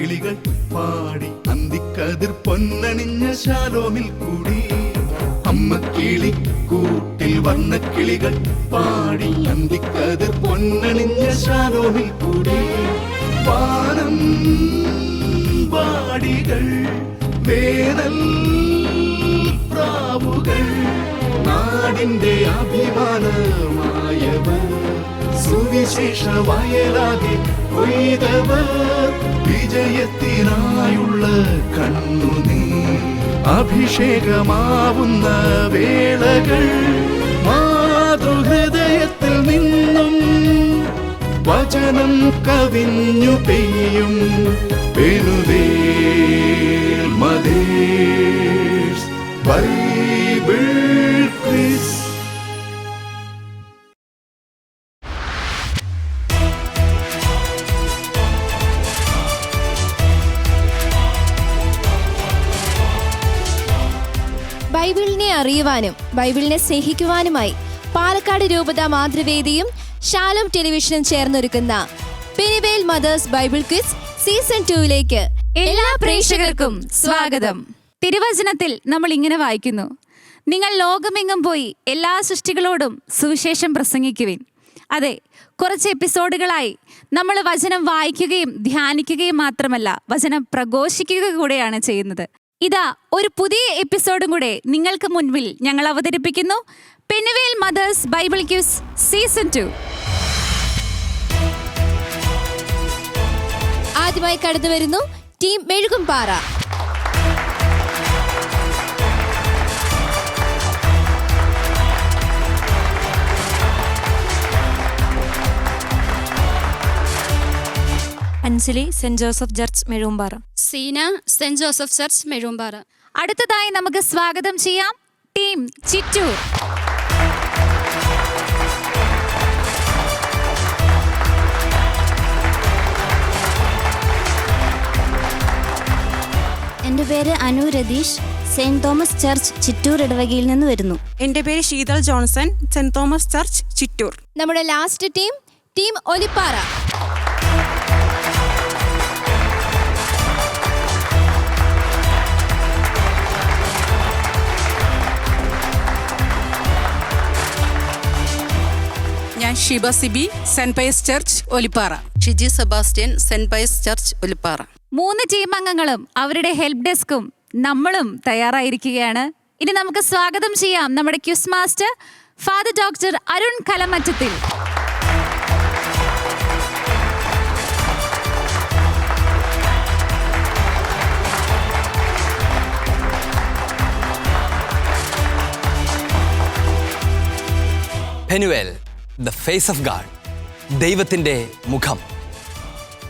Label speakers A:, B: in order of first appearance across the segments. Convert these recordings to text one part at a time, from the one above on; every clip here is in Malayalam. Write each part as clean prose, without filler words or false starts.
A: കിളികൾ പാടി അന്തിക്കതിർ പൊന്നണിഞ്ഞ ശാലോമിൽ കൂടി. അമ്മ കിളി കൂട്ടിൽ വന്ന കിളികൾ പാടി അന്തിക്കതിർ പൊന്നണിഞ്ഞ ശാലോമിൽ കൂടി. വാനം പാടികൾ വേനൽ പ്രാവുകൾ നാടിന്റെ അഭിമാനമായവർ സുവിശേഷ വയലാകെ കൊയ്തവർ വിജയത്തിനായുള്ള കണ്ണുനീർ അഭിഷേകമാവുന്ന വേളകൾ മാതൃഹൃദയത്തിൽ നിന്നും വചനം കവിഞ്ഞു പെയ്യും പെനുവേൽ മദേഴ്സ് ബൈബിൾ ക്വിസ്.
B: ബൈബിളിനെ അറിയുവാനും ബൈബിളിനെ സ്നേഹിക്കുവാനുമായി പാലക്കാട് രൂപത മാതൃവേദിയും ഷാലോം ടെലിവിഷനും ചേർന്നൊരുക്കുന്ന Penuel mothers Bible quiz season 2 എല്ലാ പ്രേക്ഷകർക്കും സ്വാഗതം.
C: തിരുവചനത്തിൽ നമ്മൾ ഇങ്ങനെ വായിക്കുന്നു: നിങ്ങൾ ലോകമെങ്ങും പോയി എല്ലാ സൃഷ്ടികളോടും സുവിശേഷം പ്രസംഗിക്കുവിൻ. അതെ, കുറച്ച് എപ്പിസോഡുകളായി നമ്മൾ വചനം വായിക്കുകയും ധ്യാനിക്കുകയും മാത്രമല്ല, വചനം പ്രഘോഷിക്കുക കൂടെയാണ് ചെയ്യുന്നത്. ഇതാ ഒരു പുതിയ എപ്പിസോഡും കൂടെ നിങ്ങൾക്ക് മുൻപിൽ ഞങ്ങൾ അവതരിപ്പിക്കുന്നു. Penuel mothers Bible quiz season 2.
B: ആദ്യമായി കടന്നു വരുന്നു team Mezhukumpara.
D: Anjali saint Joseph church Mezhukumpara.
E: Seena saint Joseph church Mezhukumpara.
C: അടുത്തതായി നമുക്ക് സ്വാഗതം ചെയ്യാം ടീം ചിറ്റൂർ.
F: എൻ്റെ പേര് Anu Ratheesh, saint Thomas church Chittur ഇടവകയിൽ നിന്ന് വരുന്നു.
D: എൻ്റെ പേര് Sheethal Johnson, saint Thomas church Chittur.
B: നമ്മുടെ ലാസ്റ്റ് ടീം ഒലിപ്പാറ.
G: ഞാൻ Shiba Sibi, saint Pius church Olippara.
H: Shiji Sebastian, saint Pius church Olippara.
C: 3 team അംഗങ്ങളും അവരുടെ ഹെൽപ്പ് ഡെസ്കും നമ്മളും തയ്യാറായിരിക്കുകയാണ്. ഇനി നമുക്ക് സ്വാഗതം ചെയ്യാം നമ്മുടെ quiz master father doctor Arun Kalamattathil.
I: Penuel, the face of God, ദൈവത്തിൻ്റെ മുഖം.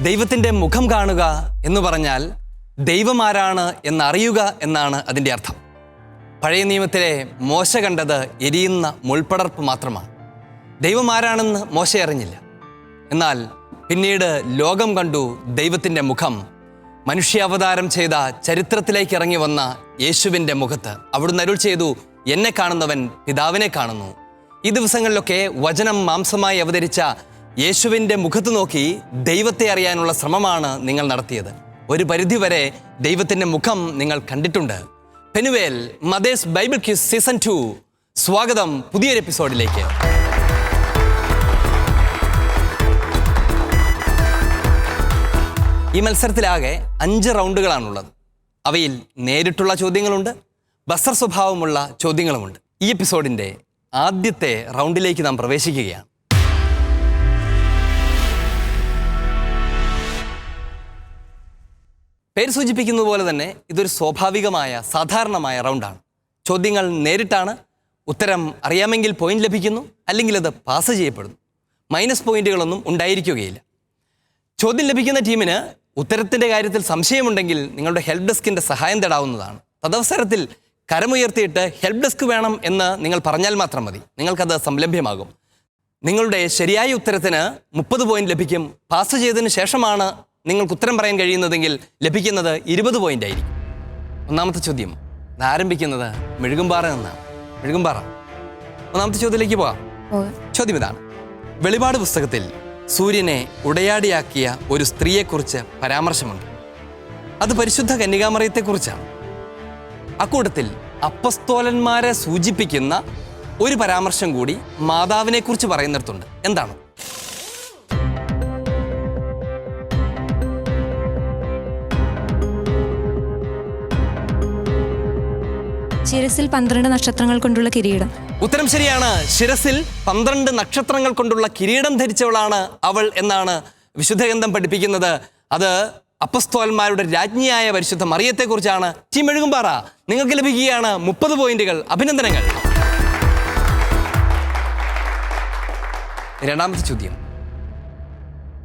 I: ദൈവത്തിൻ്റെ മുഖം കാണുക എന്ന് പറഞ്ഞാൽ ദൈവം ആരാണ് എന്നറിയുക എന്നാണ് അതിൻ്റെ അർത്ഥം. പഴയ നിയമത്തിലെ മോശ കണ്ടത് എരിയുന്ന മുൾപ്പടർപ്പ് മാത്രമാണ്. ദൈവം ആരാണെന്ന് മോശ അറിഞ്ഞില്ല. എന്നാൽ പിന്നീട് ലോകം കണ്ടു ദൈവത്തിൻ്റെ മുഖം. മനുഷ്യാവതാരം ചെയ്ത ചരിത്രത്തിലേക്ക് ഇറങ്ങി വന്ന യേശുവിൻ്റെ മുഖത്ത് അവിടുന്ന് അരുൾ ചെയ്തു, എന്നെ കാണുന്നവൻ പിതാവിനെ കാണുന്നു. ഈ ദിവസങ്ങളിലൊക്കെ വചനം മാംസമായി അവതരിച്ച യേശുവിൻ്റെ മുഖത്ത് നോക്കി ദൈവത്തെ അറിയാനുള്ള ശ്രമമാണ് നിങ്ങൾ നടത്തിയത്. ഒരു പരിധിവരെ ദൈവത്തിൻ്റെ മുഖം നിങ്ങൾ കണ്ടിട്ടുണ്ട്. Penuel mothers Bible quiz season 2 സ്വാഗതം പുതിയൊരു എപ്പിസോഡിലേക്ക്. ഈ മത്സരത്തിലാകെ 5 റൗണ്ടുകളാണുള്ളത്. അവയിൽ നേരിട്ടുള്ള ചോദ്യങ്ങളുണ്ട്, ബസർ സ്വഭാവമുള്ള ചോദ്യങ്ങളുമുണ്ട്. ഈ എപ്പിസോഡിൻ്റെ ആദ്യത്തെ റൗണ്ടിലേക്ക് നാം പ്രവേശിക്കുകയാണ്. പേര് സൂചിപ്പിക്കുന്നത് പോലെ തന്നെ ഇതൊരു സ്വാഭാവികമായ സാധാരണമായ റൗണ്ടാണ്. ചോദ്യങ്ങൾ നേരിട്ടാണ്. ഉത്തരം അറിയാമെങ്കിൽ പോയിന്റ് ലഭിക്കുന്നു, അല്ലെങ്കിൽ അത് പാസ് ചെയ്യപ്പെടുന്നു. മൈനസ് പോയിന്റുകളൊന്നും ഉണ്ടായിരിക്കുകയില്ല. ചോദ്യം ലഭിക്കുന്ന ടീമിന് ഉത്തരത്തിൻ്റെ കാര്യത്തിൽ സംശയമുണ്ടെങ്കിൽ നിങ്ങളുടെ ഹെൽപ്പ് ഡെസ്കിൻ്റെ സഹായം തേടാവുന്നതാണ്. തദവസരത്തിൽ കരമുയർത്തിയിട്ട് ഹെൽപ്പ് ഡെസ്ക് വേണം എന്ന് നിങ്ങൾ പറഞ്ഞാൽ മാത്രം മതി, നിങ്ങൾക്കത് സംലഭ്യമാകും. നിങ്ങളുടെ ശരിയായ ഉത്തരത്തിന് 30 പോയിന്റ് ലഭിക്കും. പാസ് ചെയ്തതിന് ശേഷമാണ് നിങ്ങൾക്ക് ഉത്തരം പറയാൻ കഴിയുന്നതെങ്കിൽ ലഭിക്കുന്നത് 20 പോയിന്റ് ആയിരിക്കും. ഒന്നാമത്തെ ചോദ്യം ആരംഭിക്കുന്നത് മെഴുകുംപാറ നിന്നാണ്. മെഴുകുംപാറ, ഒന്നാമത്തെ ചോദ്യത്തിലേക്ക് പോകാം. ചോദ്യം ഇതാണ്: വെളിപാട് പുസ്തകത്തിൽ സൂര്യനെ ഉടയാടിയാക്കിയ ഒരു സ്ത്രീയെക്കുറിച്ച് പരാമർശമുണ്ട്. അത് പരിശുദ്ധ കന്യകാമറിയത്തെക്കുറിച്ചാണ്. അക്കൂട്ടത്തിൽ അപ്പസ്തോലന്മാരെ സൂചിപ്പിക്കുന്ന ഒരു പരാമർശം കൂടി മാതാവിനെ കുറിച്ച് പറയുന്നിടത്തുണ്ട്. എന്താണ്?
J: ശിരസിൽ 12 നക്ഷത്രങ്ങൾ കൊണ്ടുള്ള കിരീടം.
I: ഉത്തരം ശരിയാണ്. ശിരസിൽ 12 നക്ഷത്രങ്ങൾ കൊണ്ടുള്ള കിരീടം ധരിച്ചവളാണ് അവൾ എന്നാണ് വിശുദ്ധ ഗ്രന്ഥം പഠിപ്പിക്കുന്നത്. അത് അപ്പസ്തോലന്മാരുടെ രാജ്ഞിയായ പരിശുദ്ധ മറിയത്തെക്കുറിച്ചാണ്. ടീം മെഴുകുംപാറ, നിങ്ങൾക്ക് ലഭിക്കുകയാണ് 30 പോയിന്റുകൾ. അഭിനന്ദനങ്ങൾ. രണ്ടാമത്തെ ചോദ്യം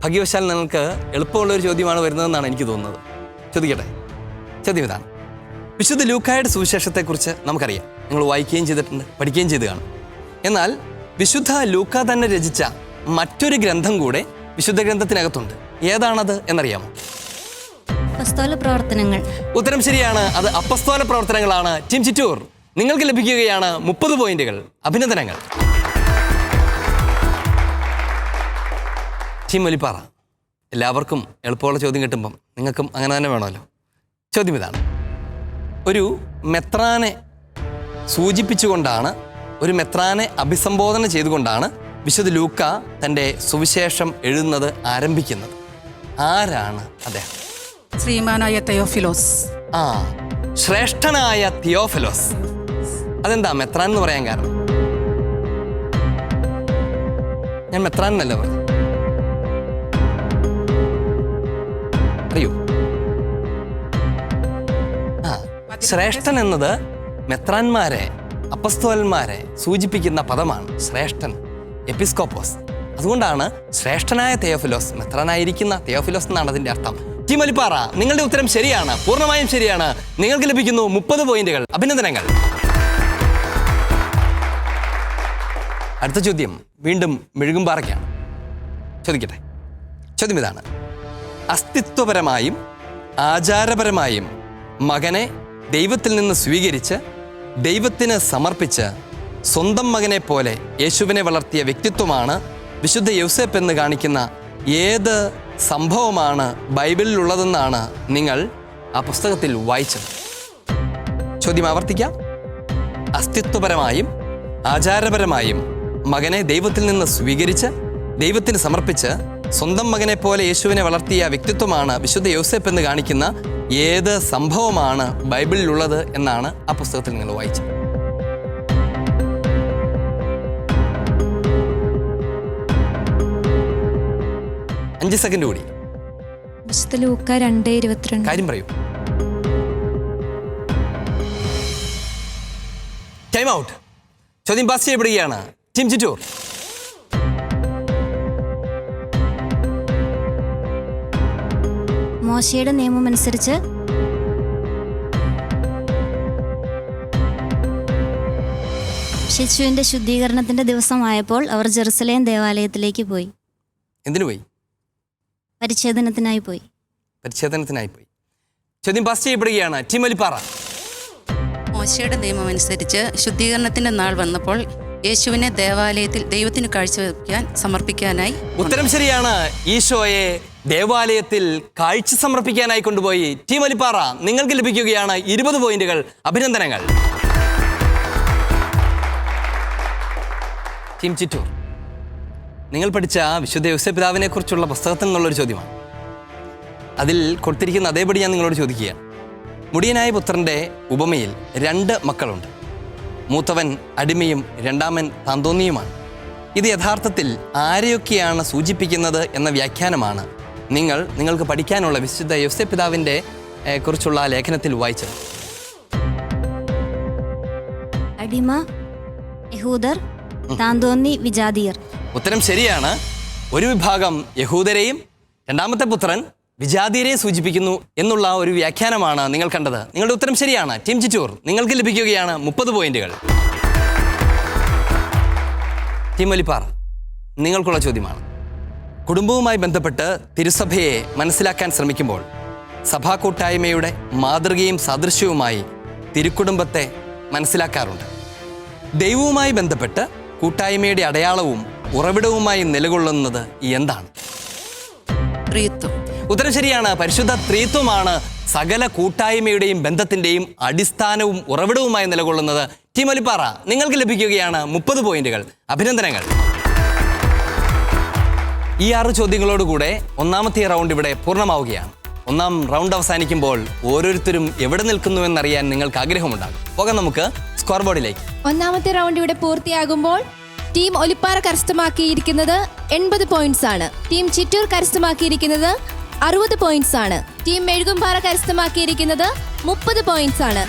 I: ഭാഗ്യവശാൽ നിങ്ങൾക്ക് എളുപ്പമുള്ള ഒരു ചോദ്യമാണ് വരുന്നതെന്നാണ് എനിക്ക് തോന്നുന്നത്. ചോദിക്കട്ടെ? ചോദ്യം ഇതാണ്. വിശുദ്ധ ലൂക്കായുടെ സുവിശേഷത്തെക്കുറിച്ച് നമുക്കറിയാം. നിങ്ങൾ വായിക്കുകയും ചെയ്തിട്ടുണ്ട്, പഠിക്കുകയും ചെയ്ത് കാണും. എന്നാൽ വിശുദ്ധ ലൂക്ക തന്നെ രചിച്ച മറ്റൊരു ഗ്രന്ഥം കൂടെ വിശുദ്ധ ഗ്രന്ഥത്തിനകത്തുണ്ട്. ഏതാണത് എന്നറിയാമോ?
F: അപ്പസ്തോല പ്രവർത്തനങ്ങൾ.
I: ഉത്തരം ശരിയാണ്. അത് അപ്പസ്തോല പ്രവർത്തനങ്ങളാണ്. ടീം ചിറ്റൂർ, നിങ്ങൾക്ക് ലഭിക്കുകയാണ് 30 പോയിന്റുകൾ. അഭിനന്ദനങ്ങൾ. ടീം ഒലിപ്പാറ, എല്ലാവർക്കും എളുപ്പമുള്ള ചോദ്യം കിട്ടുമ്പം നിങ്ങൾക്കും അങ്ങനെ തന്നെ വേണമല്ലോ. ചോദ്യം ഇതാണ്. ഒരു മെത്രാനെ സൂചിപ്പിച്ചുകൊണ്ടാണ്, ഒരു മെത്രാനെ അഭിസംബോധന ചെയ്തുകൊണ്ടാണ് വിശുദ്ധ ലൂക്ക തൻ്റെ സുവിശേഷം എഴുതുന്നത്, ആരംഭിക്കുന്നത്. ആരാണ് അദ്ദേഹം?
G: ശ്രീമാനായ തെയോഫിലോസ്.
I: ശ്രേഷ്ഠനായ തിയോഫിലോസ്. അതെന്താ മെത്രാൻ എന്ന് പറയാൻ കാരണം? ഞാൻ മെത്രാൻ എന്നല്ല പറഞ്ഞു. അറിയോ? ശ്രേഷ്ഠൻ എന്നത് മെത്രാന്മാരെ, അപ്പസ്തോലന്മാരെ സൂചിപ്പിക്കുന്ന പദമാണ്. ശ്രേഷ്ഠൻ, എപ്പിസ്കോപ്പോസ്. അതുകൊണ്ടാണ് ശ്രേഷ്ഠനായ തെയോഫിലോസ്, മെത്രാനായിരിക്കുന്ന തെയോഫിലോസ് എന്നാണ് അതിൻ്റെ അർത്ഥം. ടീം ഒലിപ്പാറ, നിങ്ങളുടെ ഉത്തരം ശരിയാണ്, പൂർണ്ണമായും ശരിയാണ്. നിങ്ങൾക്ക് ലഭിക്കുന്നു 30 പോയിന്റുകൾ. അഭിനന്ദനങ്ങൾ. അടുത്ത ചോദ്യം വീണ്ടും മെഴുകുംപാറയ്ക്കാണ്. ചോദിക്കട്ടെ? ചോദ്യം ഇതാണ്. അസ്തിത്വപരമായും ആചാരപരമായും മകനെ ദൈവത്തിൽ നിന്ന് സ്വീകരിച്ച് ദൈവത്തിന് സമർപ്പിച്ച് സ്വന്തം മകനെ പോലെ യേശുവിനെ വളർത്തിയ വ്യക്തിത്വമാണ് വിശുദ്ധ യൗസേപ്പ് എന്ന് കാണിക്കുന്ന ഏത് സംഭവമാണ് ബൈബിളിലുള്ളതെന്നാണ് നിങ്ങൾ ആ പുസ്തകത്തിൽ വായിച്ചത്? ചോദ്യം ആവർത്തിക്കാം. അസ്തിത്വപരമായും ആചാരപരമായും മകനെ ദൈവത്തിൽ നിന്ന് സ്വീകരിച്ച് ദൈവത്തിന് സമർപ്പിച്ച് സ്വന്തം മകനെ പോലെ യേശുവിനെ വളർത്തിയ വ്യക്തിത്വമാണ് വിശുദ്ധ യൗസേപ്പ് എന്ന് കാണിക്കുന്ന ഏത് സംഭവമാണ് ബൈബിളിലുള്ളത് എന്നാണ് ആ പുസ്തകത്തിൽ നിങ്ങൾ വായിച്ചത്? 5 സെക്കൻഡ് കൂടി.
J: വിശുദ്ധ ലൂക്ക 2:22.
I: കാര്യം പറയൂ. Time out. ചോദ്യം പാസ് ചെയ്യപ്പെടുകയാണ്. ടീം ചിറ്റൂർ.
F: മോശയുടെ നിയമമനുസരിച്ച് ശിശുവിന്റെ ശുദ്ധീകരണത്തിന്റെ ദിവസമായപ്പോൾ അവർ ജെറുസലേം ദേവാലയത്തിലേക്ക് പോയി.
I: എന്തിനു പോയി?
F: പരിച്ഛേദനത്തിനായി പോയി.
I: പരിച്ഛേദനത്തിനായി പോയി. ചോദ്യം പാസ് ചെയ്യപ്പെടുകയാണ്. ടീം ഒലിപ്പാറ.
H: മോശയുടെ നിയമമനുസരിച്ച് ശുദ്ധീകരണത്തിന്റെ നാൾ വന്നപ്പോൾ യേശുവിനെ ദേവാലയത്തിൽ ദൈവത്തിന് കാഴ്ചവെക്കാൻ സമർപ്പിക്കാനായി.
I: ഉത്തരം ശരിയാണ്. ഈശോയെ ദേവാലയത്തിൽ കാഴ്ച സമർപ്പിക്കാനായി കൊണ്ടുപോയി. ടീം ഒലിപ്പാറ, നിങ്ങൾക്ക് ലഭിക്കുകയാണ് 20 പോയിന്റുകൾ. അഭിനന്ദനങ്ങൾ. ടീം ചിറ്റൂർ, നിങ്ങൾ പഠിച്ച വിശുദ്ധ യൗസേപ്പ് പിതാവിനെ കുറിച്ചുള്ള പുസ്തകത്തിൽ നിന്നുള്ളൊരു ചോദ്യമാണ്. അതിൽ കൊടുത്തിരിക്കുന്ന അതേപടി ഞാൻ നിങ്ങളോട് ചോദിക്കുകയാണ്. മുടിയനായ പുത്രൻ്റെ ഉപമയിൽ 2 മക്കളുണ്ട്. മൂത്തവൻ അടിമയും രണ്ടാമൻ താന്തോന്നിയുമാണ്. ഇത് യഥാർത്ഥത്തിൽ ആരെയൊക്കെയാണ് സൂചിപ്പിക്കുന്നത് എന്ന വ്യാഖ്യാനമാണ് നിങ്ങൾക്ക് പഠിക്കാനുള്ള വിശുദ്ധ യൗസേപ്പ് പിതാവിൻ്റെ കുറിച്ചുള്ള ലേഖനത്തിൽ വായിച്ചത്.
F: അടിമ, യഹൂദർ, താന്തോന്നി, വിജാതിയർ.
I: ഉത്തരം ശരിയാണ്. ഒരു വിഭാഗം യഹൂദരെയും രണ്ടാമത്തെ പുത്രൻ വിജാതിയരെ സൂചിപ്പിക്കുന്നു എന്നുള്ള ഒരു വ്യാഖ്യാനമാണ് നിങ്ങൾ കണ്ടത്. നിങ്ങളുടെ ഉത്തരം ശരിയാണ്. ടീം ചിറ്റൂർ, നിങ്ങൾക്ക് ലഭിക്കുകയാണ് 30 പോയിന്റുകൾ. ടീം ഒലിപ്പാറ, നിങ്ങൾക്കുള്ള ചോദ്യമാണ്. കുടുംബവുമായി ബന്ധപ്പെട്ട് തിരുസഭയെ മനസ്സിലാക്കാൻ ശ്രമിക്കുമ്പോൾ സഭാ കൂട്ടായ്മയുടെ മാതൃകയും സാദൃശ്യവുമായി തിരുക്കുടുംബത്തെ മനസ്സിലാക്കാറുണ്ട്. ദൈവവുമായി ബന്ധപ്പെട്ട് കൂട്ടായ്മയുടെ അടയാളവും ഉറവിടവുമായി നിലകൊള്ളുന്നത് എന്താണ്?
H: ത്രിത്വം.
I: ഉത്തരം ശരിയാണ്. പരിശുദ്ധ ത്രിത്വമാണ് സകല കൂട്ടായ്മയുടെയും ബന്ധത്തിൻ്റെയും അടിസ്ഥാനവും ഉറവിടവുമായി നിലകൊള്ളുന്നത് ടീം ഒലിപ്പാറ. നിങ്ങൾക്ക് ലഭിക്കുകയാണ് 30 പോയിന്റുകൾ. അഭിനന്ദനങ്ങൾ. ഈ 6 ചോദ്യങ്ങളോടുകൂടെ ഒന്നാമത്തെ റൗണ്ട് ഇവിടെ പൂർണ്ണമാവുകയാണ്. ഒന്നാം റൗണ്ട് അവസാനിക്കുമ്പോൾ ഓരോരുത്തരും എവിടെ നിൽക്കുന്നു എന്നറിയാൻ നിങ്ങൾക്ക് ആഗ്രഹമുണ്ടാകും. പോകാം നമുക്ക് സ്കോർ ബോർഡിലേക്ക്.
B: ഒന്നാമത്തെ റൗണ്ട് ഇവിടെ പൂർത്തിയാകുമ്പോൾ ടീം ഒലിപ്പാറ കരസ്ഥമാക്കിയിരിക്കുന്നത് 80 പോയിന്റ്സ് ആണ്. ടീം ചിറ്റൂർ കരസ്ഥമാക്കിയിരിക്കുന്നത് 60 പോയിന്റ്സ് ആണ്. ടീം മെഴുകുംപാറ കരസ്ഥമാക്കിയിരിക്കുന്നത് 30 പോയിന്റ്സ് ആണ്.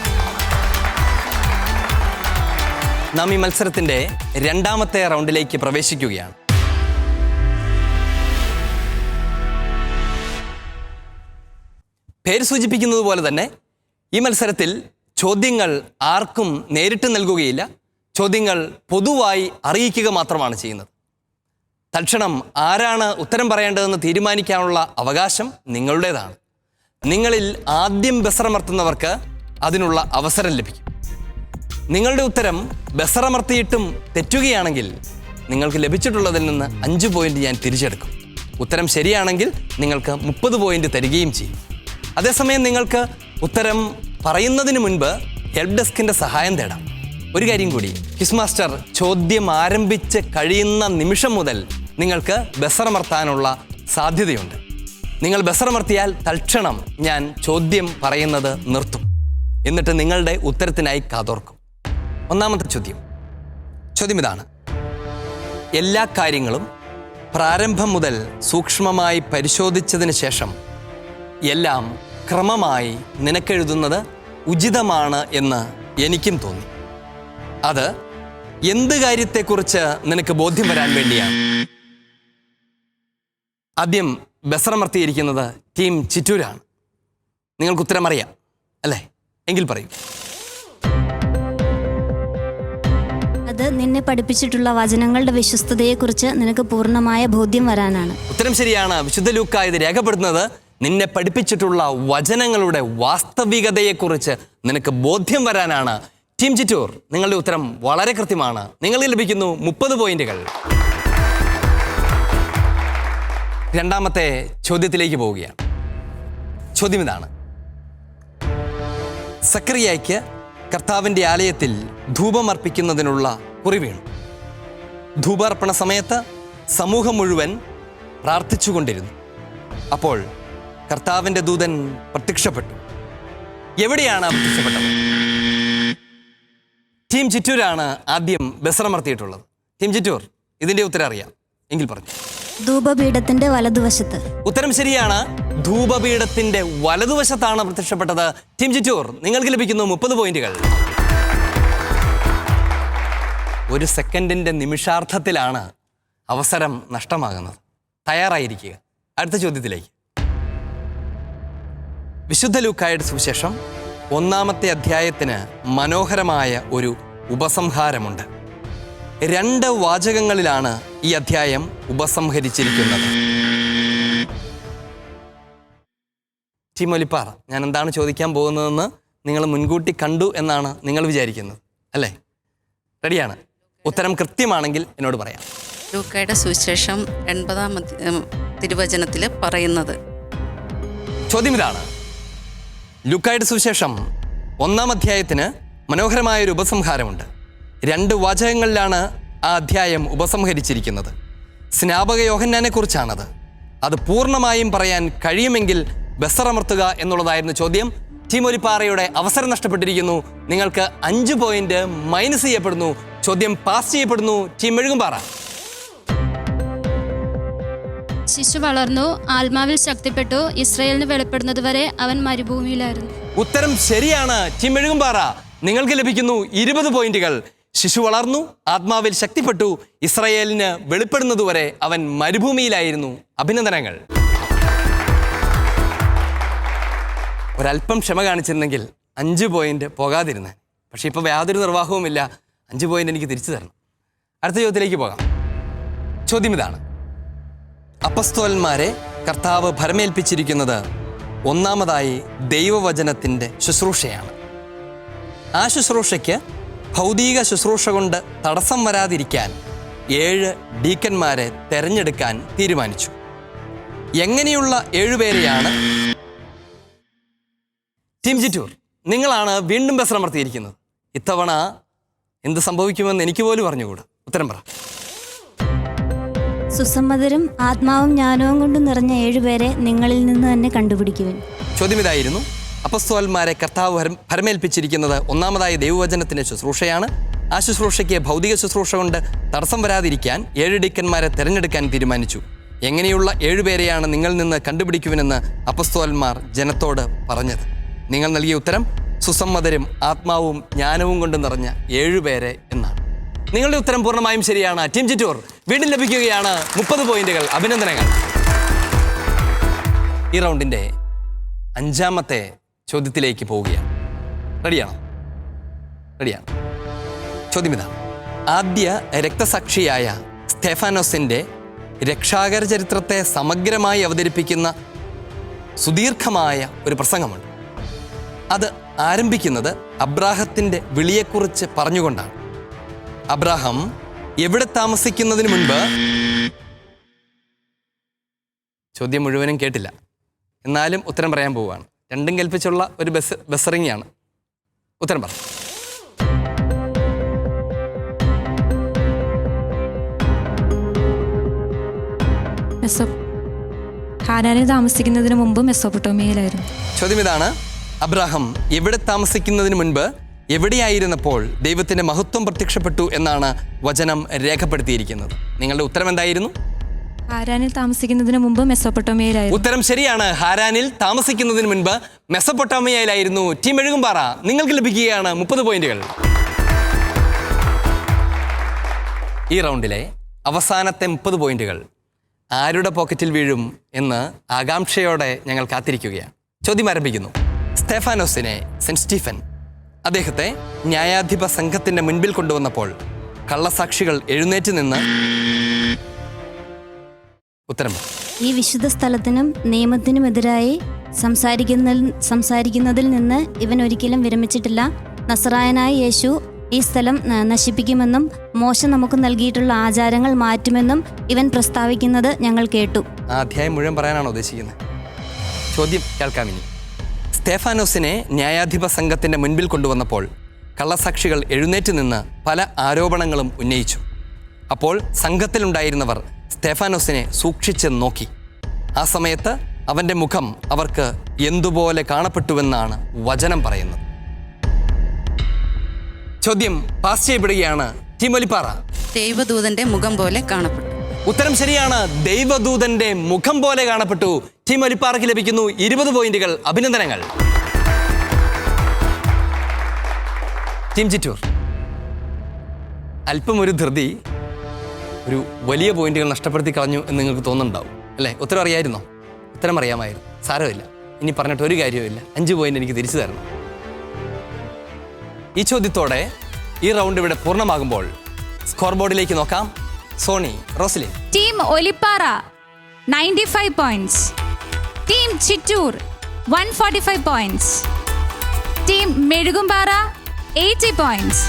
I: നാം ഈ മത്സരത്തിന്റെ രണ്ടാമത്തെ റൗണ്ടിലേക്ക് പ്രവേശിക്കുകയാണ്. പേര് സൂചിപ്പിക്കുന്നത് പോലെ തന്നെ ഈ മത്സരത്തിൽ ചോദ്യങ്ങൾ ആർക്കും നേരിട്ട് നൽകുകയില്ല. ചോദ്യങ്ങൾ പൊതുവായി അറിയിക്കുക മാത്രമാണ് ചെയ്യുന്നത്. തൽക്ഷണം ആരാണ് ഉത്തരം പറയേണ്ടതെന്ന് തീരുമാനിക്കാനുള്ള അവകാശം നിങ്ങളുടേതാണ്. നിങ്ങളിൽ ആദ്യം ബസറമർത്തുന്നവർക്ക് അതിനുള്ള അവസരം ലഭിക്കും. നിങ്ങളുടെ ഉത്തരം ബസറമർത്തിയിട്ടും തെറ്റുകയാണെങ്കിൽ നിങ്ങൾക്ക് ലഭിച്ചിട്ടുള്ളതിൽ നിന്ന് 5 പോയിന്റ് ഞാൻ തിരിച്ചെടുക്കും. ഉത്തരം ശരിയാണെങ്കിൽ നിങ്ങൾക്ക് 30 പോയിന്റ് തരികയും ചെയ്യും. അതേസമയം നിങ്ങൾക്ക് ഉത്തരം പറയുന്നതിന് മുൻപ് ഹെൽപ്പ് ഡെസ്കിൻ്റെ സഹായം തേടാം. ഒരു കാര്യം കൂടി, ക്വിസ് മാസ്റ്റർ ചോദ്യം ആരംഭിച്ച് കഴിയുന്ന നിമിഷം മുതൽ നിങ്ങൾക്ക് ബസറമർത്താനുള്ള സാധ്യതയുണ്ട്. നിങ്ങൾ ബസറമർത്തിയാൽ തൽക്ഷണം ഞാൻ ചോദ്യം പറയുന്നത് നിർത്തും. എന്നിട്ട് നിങ്ങളുടെ ഉത്തരത്തിനായി കാതോർക്കും. ഒന്നാമത്തെ ചോദ്യം ഇതാണ്: എല്ലാ കാര്യങ്ങളും പ്രാരംഭം മുതൽ സൂക്ഷ്മമായി പരിശോധിച്ചതിന് ശേഷം എല്ലാം ക്രമമായി നിനക്കെഴുതുന്നത് ഉചിതമാണ് എന്ന് എനിക്കും തോന്നി. അത് എന്ത് കാര്യത്തെക്കുറിച്ച് നിനക്ക് ബോധ്യം വരാൻ വേണ്ടിയാണ്? ആദ്യം ബസറമർത്തിയിരിക്കുന്നത് ടീം ചിറ്റൂരാണ്. നിങ്ങൾക്ക് ഉത്തരം അറിയാം അല്ലേ? എങ്കിൽ പറയൂ.
F: അത് നിന്നെ പഠിപ്പിച്ചിട്ടുള്ള വചനങ്ങളുടെ വിശ്വസ്തതയെക്കുറിച്ച് നിനക്ക് പൂർണ്ണമായ ബോധ്യം വരാനാണ്.
I: ഉത്തരം ശരിയാണ്. വിശുദ്ധ ലൂക്ക ഇത് രേഖപ്പെടുത്തുന്നത് നിന്നെ പഠിപ്പിച്ചിട്ടുള്ള വചനങ്ങളുടെ വാസ്തവികതയെക്കുറിച്ച് നിനക്ക് ബോധ്യം വരാനാണ്. ടീം ചിറ്റൂർ, നിങ്ങളുടെ ഉത്തരം വളരെ കൃത്യമാണ്. നിങ്ങൾക്ക് ലഭിക്കുന്നു 30 പോയിന്റുകൾ. രണ്ടാമത്തെ ചോദ്യത്തിലേക്ക് പോവുകയാണ്. ചോദ്യം ഇതാണ്: സക്കറിയായ്ക്ക് കർത്താവിൻ്റെ ആലയത്തിൽ ധൂപമർപ്പിക്കുന്നതിനുള്ള കുറി വീണു. ധൂപാർപ്പണ സമയത്ത് സമൂഹം മുഴുവൻ പ്രാർത്ഥിച്ചുകൊണ്ടിരുന്നു. അപ്പോൾ കർത്താവിൻ്റെ ദൂതൻ പ്രത്യക്ഷപ്പെട്ടു. എവിടെയാണ് പ്രത്യക്ഷപ്പെട്ടത്? ടീം ചിറ്റൂരാണ് ആദ്യം ബസറമർത്തിയിട്ടുള്ളത്. ടീം ചിറ്റൂർ, ഇതിൻ്റെ ഉത്തരം അറിയാം എങ്കിൽ പറഞ്ഞു.
F: ധൂപപീഠത്തിന്റെ വലതുവശത്ത്.
I: ഉത്തരം ശരിയാണ്. ധൂപപീഠത്തിന്റെ വലതുവശത്താണ് പ്രത്യക്ഷപ്പെട്ടത്. ടീം ചിറ്റൂർ, നിങ്ങൾക്ക് ലഭിക്കുന്നു 30 പോയിന്റുകൾ. 1 സെക്കൻഡിന്റെ നിമിഷാർത്ഥത്തിലാണ് അവസരം നഷ്ടമാകുന്നത്. തയ്യാറായിരിക്കുക. അടുത്ത ചോദ്യത്തിലേക്ക്. വിശുദ്ധ ലൂക്കായുടെ സുവിശേഷം 1-ാമത്തെ അധ്യായത്തിന് മനോഹരമായ ഒരു ഉപസംഹാരമുണ്ട്. 2 വാചകങ്ങളിലാണ് ഈ അധ്യായം ഉപസംഹരിച്ചിരിക്കുന്നത്. ടീം ഒലിപ്പാറ, ഞാൻ എന്താണ് ചോദിക്കാൻ പോകുന്നതെന്ന് നിങ്ങൾ മുൻകൂട്ടി കണ്ടു എന്നാണ് നിങ്ങൾ വിചാരിക്കുന്നത് അല്ലേ? റെഡിയാണ്? ഉത്തരം കൃത്യമാണെങ്കിൽ എന്നോട് പറയാം.
H: ലൂക്കായുടെ സുവിശേഷം 80-ാം തിരുവചനത്തിൽ പറയുന്നത്.
I: ചോദ്യം ഇതാണ്: ലൂക്കായുടെ സുവിശേഷം 1-ാം അധ്യായത്തിന് മനോഹരമായൊരു ഉപസംഹാരമുണ്ട്. 2 വാചകങ്ങളിലാണ് ആ അധ്യായം ഉപസംഹരിച്ചിരിക്കുന്നത്. സ്നാപക യോഹന്നാനെ കുറിച്ചാണത്. അത് പൂർണ്ണമായും പറയാൻ കഴിയുമെങ്കിൽ ബസറമർത്തുക എന്നുള്ളതായിരുന്നു ചോദ്യം. ടീം ഒലിപ്പാറയുടെ അവസരം നഷ്ടപ്പെട്ടിരിക്കുന്നു. നിങ്ങൾക്ക് 5 പോയിന്റ് മൈനസ് ചെയ്യപ്പെടുന്നു. ചോദ്യം പാസ് ചെയ്യപ്പെടുന്നു. ടീം മെഴുകുംപാറ.
E: ശിശു വളർന്നു, ആത്മാവിൽ ശക്തിപ്പെട്ടു, ഇസ്രായേലിന് വെളിപ്പെടുന്നത് വരെ അവൻ മരുഭൂമിയിലായിരുന്നു.
I: ഉത്തരം ശരിയാണ്. ടീം മെഴുകുംപാറ, നിങ്ങൾക്ക് ലഭിക്കുന്നു 20 പോയിന്റുകൾ. ശിശു വളർന്നു, ആത്മാവിൽ ശക്തിപ്പെട്ടു, ഇസ്രായേലിന് വെളിപ്പെടുന്നതുവരെ അവൻ മരുഭൂമിയിലായിരുന്നു. അഭിനന്ദനങ്ങൾ. ഒരല്പം ക്ഷമ കാണിച്ചിരുന്നെങ്കിൽ 5 പോയിന്റ് പോകാതിരുന്നേ. പക്ഷെ ഇപ്പോൾ യാതൊരു നിർവാഹവുമില്ല. 5 പോയിന്റ് എനിക്ക് തിരിച്ചു തരണം. അടുത്ത ചോദ്യത്തിലേക്ക് പോകാം. ചോദ്യം ഇതാണ്: അപ്പസ്തോലന്മാരെ കർത്താവ് ഭരമേൽപ്പിച്ചിരിക്കുന്നത് 1-ാമതായി ദൈവവചനത്തിൻ്റെ ശുശ്രൂഷയാണ്. ആ ശുശ്രൂഷയ്ക്ക് ഭൗതിക ശുശ്രൂഷ കൊണ്ട് തടസ്സം വരാതിരിക്കാൻ 7 ഡീക്കന്മാരെ തെരഞ്ഞെടുക്കാൻ തീരുമാനിച്ചു. എങ്ങനെയുള്ള 7 പേരെയാണ് ടീം ചിറ്റൂർ, നിങ്ങളാണ് വീണ്ടും ബസ്സമർത്തിയിരിക്കുന്നത്. ഇത്തവണ എന്ത് സംഭവിക്കുമെന്ന് എനിക്ക് പോലും പറഞ്ഞുകൂടാ. ഉത്തരം പറ.
F: സുസമ്മതരും ആത്മാവും ജ്ഞാനവും കൊണ്ട് നിറഞ്ഞ 7 പേരെ നിങ്ങളിൽ നിന്ന് തന്നെ കണ്ടുപിടിക്കുവിൻ.
I: ചോദ്യം ഇതായിരുന്നു: അപ്പസ്തോലന്മാരെ കർത്താവ് ഭരമേൽപ്പിച്ചിരിക്കുന്നത് ഒന്നാമതായ ദൈവവചനത്തിന്റെ ശുശ്രൂഷയാണ്. ആ ശുശ്രൂഷയ്ക്ക് ഭൗതിക ശുശ്രൂഷ കൊണ്ട് തടസ്സം വരാതിരിക്കാൻ 7 ഡിക്കന്മാരെ തിരഞ്ഞെടുക്കാൻ തീരുമാനിച്ചു. എങ്ങനെയുള്ള 7 പേരെയാണ് നിങ്ങൾ നിന്ന് കണ്ടുപിടിക്കുവിനെന്ന് അപ്പസ്തോലന്മാർ ജനത്തോട് പറഞ്ഞത്? നിങ്ങൾ നൽകിയ ഉത്തരം സുസമ്മതരും ആത്മാവും ജ്ഞാനവും കൊണ്ട് നിറഞ്ഞ 7 പേരെ എന്നാണ്. നിങ്ങളുടെ ഉത്തരം പൂർണ്ണമായും ശരിയാണ്. ടീം ചിറ്റൂർ വീണ്ടും ലഭിക്കുകയാണ് 30 പോയിന്റുകൾ. അഭിനന്ദനങ്ങൾ. ഈ റൗണ്ടിന്റെ 5ാമത്തെ ചോദ്യത്തിലേക്ക് പോവുകയാണ്. റെഡിയാണോ? റെഡിയാണ്. ചോദ്യം ഇതാണ്: ആദ്യ രക്തസാക്ഷിയായ സ്തെഫാനോസിന്റെ രക്ഷാകര ചരിത്രത്തെ സമഗ്രമായി അവതരിപ്പിക്കുന്ന സുദീർഘമായ ഒരു പ്രസംഗമുണ്ട്. അത് ആരംഭിക്കുന്നത് അബ്രാഹത്തിന്റെ വിളിയെക്കുറിച്ച് പറഞ്ഞുകൊണ്ടാണ്. അബ്രാഹം എവിടെ താമസിക്കുന്നതിന് മുൻപ്... ചോദ്യം മുഴുവനും കേട്ടില്ല, എന്നാലും ഉത്തരം പറയാൻ പോവുകയാണ്. രണ്ടും കൽപ്പിച്ചുള്ള ഒരു ബസ്സറിങ്ങാണ്. ഉത്തരം പറ.
J: ഹാരാനിൽ താമസിക്കുന്നതിന് മുമ്പ് മെസ്സോപ്പൊട്ടോമിയയിലായിരുന്നു.
I: ചോദ്യം ഇതാണ്: അബ്രാഹം എവിടെ താമസിക്കുന്നതിന് മുൻപ് എവിടെയായിരുന്നപ്പോൾ ദൈവത്തിന്റെ മഹത്വം പ്രത്യക്ഷപ്പെട്ടു എന്നാണ് വചനം രേഖപ്പെടുത്തിയിരിക്കുന്നത്? നിങ്ങളുടെ ഉത്തരം എന്തായിരുന്നു?
J: ഹാരാനിൽ താമസിക്കുന്നതിന് മുമ്പ് മെസ്സോപ്പൊട്ടോമിയയിലായിരുന്നു.
I: ഉത്തരം ശരിയാണ്. ഹാരാനിൽ താമസിക്കുന്നതിന് മുൻപ് മെസ്സൊപ്പൊട്ടാമിയയിലായിരുന്നു. ടീം മെഴുകുംപാറ, നിങ്ങൾക്ക് ലഭിക്കുകയാണ് 30 പോയിന്റുകൾ. ഈ റൗണ്ടിലെ അവസാനത്തെ 30 പോയിന്റുകൾ ആരുടെ പോക്കറ്റിൽ വീഴും എന്ന് ആകാംക്ഷയോടെ ഞങ്ങൾ കാത്തിരിക്കുകയാണ്. ചോദ്യം ആരംഭിക്കുന്നു. സ്തെഫാനോസിനെ, സെന്റ് സ്റ്റീഫൻ, അദ്ദേഹത്തെ ന്യായാധിപ സംഘത്തിന്റെ മുൻപിൽ കൊണ്ടുവന്നപ്പോൾ കള്ളസാക്ഷികൾ എഴുന്നേറ്റ് നിന്ന്... ഉത്തരം.
F: ഈ വിശുദ്ധ സ്ഥലത്തിനും നിയമത്തിനുമെതിരായി സംസാരിക്കുന്നതിൽ നിന്ന് ഇവൻ ഒരിക്കലും വിരമിച്ചിട്ടില്ല. നസറായനായ യേശു ഈ സ്ഥലം നശിപ്പിക്കുമെന്നും മോശ നമുക്ക് നൽകിയിട്ടുള്ള ആചാരങ്ങൾ മാറ്റുമെന്നും ഇവൻ പ്രസ്താവിക്കുന്നത് ഞങ്ങൾ കേട്ടു.
I: ആ അധ്യായം മുഴുവൻ പറയാനാണോ ഉദ്ദേശിക്കുന്നത്? ചോദ്യം കേൾക്കാം ഇനി. സ്തെഫാനോസിനെ ന്യായാധിപ സംഘത്തിന്റെ മുൻപിൽ കൊണ്ടുവന്നപ്പോൾ കള്ളസാക്ഷികൾ എഴുന്നേറ്റ് നിന്ന് പല ആരോപണങ്ങളും ഉന്നയിച്ചു. അപ്പോൾ സംഘത്തിലുണ്ടായിരുന്നവർ സ്തെഫാനോസിനെ സൂക്ഷിച്ച് നോക്കി. ആ സമയത്ത് അവന്റെ മുഖം അവർക്ക് എന്തുപോലെ കാണപ്പെട്ടുവെന്നാണ് വചനം പറയുന്നത്. ചോദ്യം പാസ് ചെയ്യപ്പെടുകയാണ്. ടീം ഒലിപ്പാറ.
H: ദൈവദൂതന്റെ മുഖം പോലെ കാണപ്പെട്ടു.
I: ഉത്തരം ശരിയാണ്. ദൈവദൂതന്റെ മുഖം പോലെ കാണപ്പെട്ടു. ടീം ഒലിപ്പാറയ്ക്ക് ലഭിക്കുന്നു 20 പോയിന്റുകൾ. അഭിനന്ദനങ്ങൾ. ടീം ചിറ്റൂർ, അല്പം ഒരു ധൃതി ഒരു വലിയ പോയിന്റുകൾ നഷ്ടപ്പെടുത്തി കളഞ്ഞു എന്ന് നിങ്ങൾക്ക് തോന്നുന്നുണ്ടാവും അല്ലേ? ഉത്തരം അറിയായിരുന്നോ? ഉത്തരം അറിയാമായിരുന്നു. സാരമില്ല, ഇനി പറഞ്ഞിട്ട് ഒരു കാര്യവുമില്ല. 5 പോയിന്റ് എനിക്ക് തിരിച്ചു തരണം. ഈ ചോദ്യത്തോടെ ഈ റൗണ്ട് ഇവിടെ പൂർണ്ണമാകുമ്പോൾ സ്കോർ ബോർഡിലേക്ക് നോക്കാം. Soni, Roslin.
C: Team Olippara 95 points, team Chittur 145 points, team Mezhukumpara 80 points.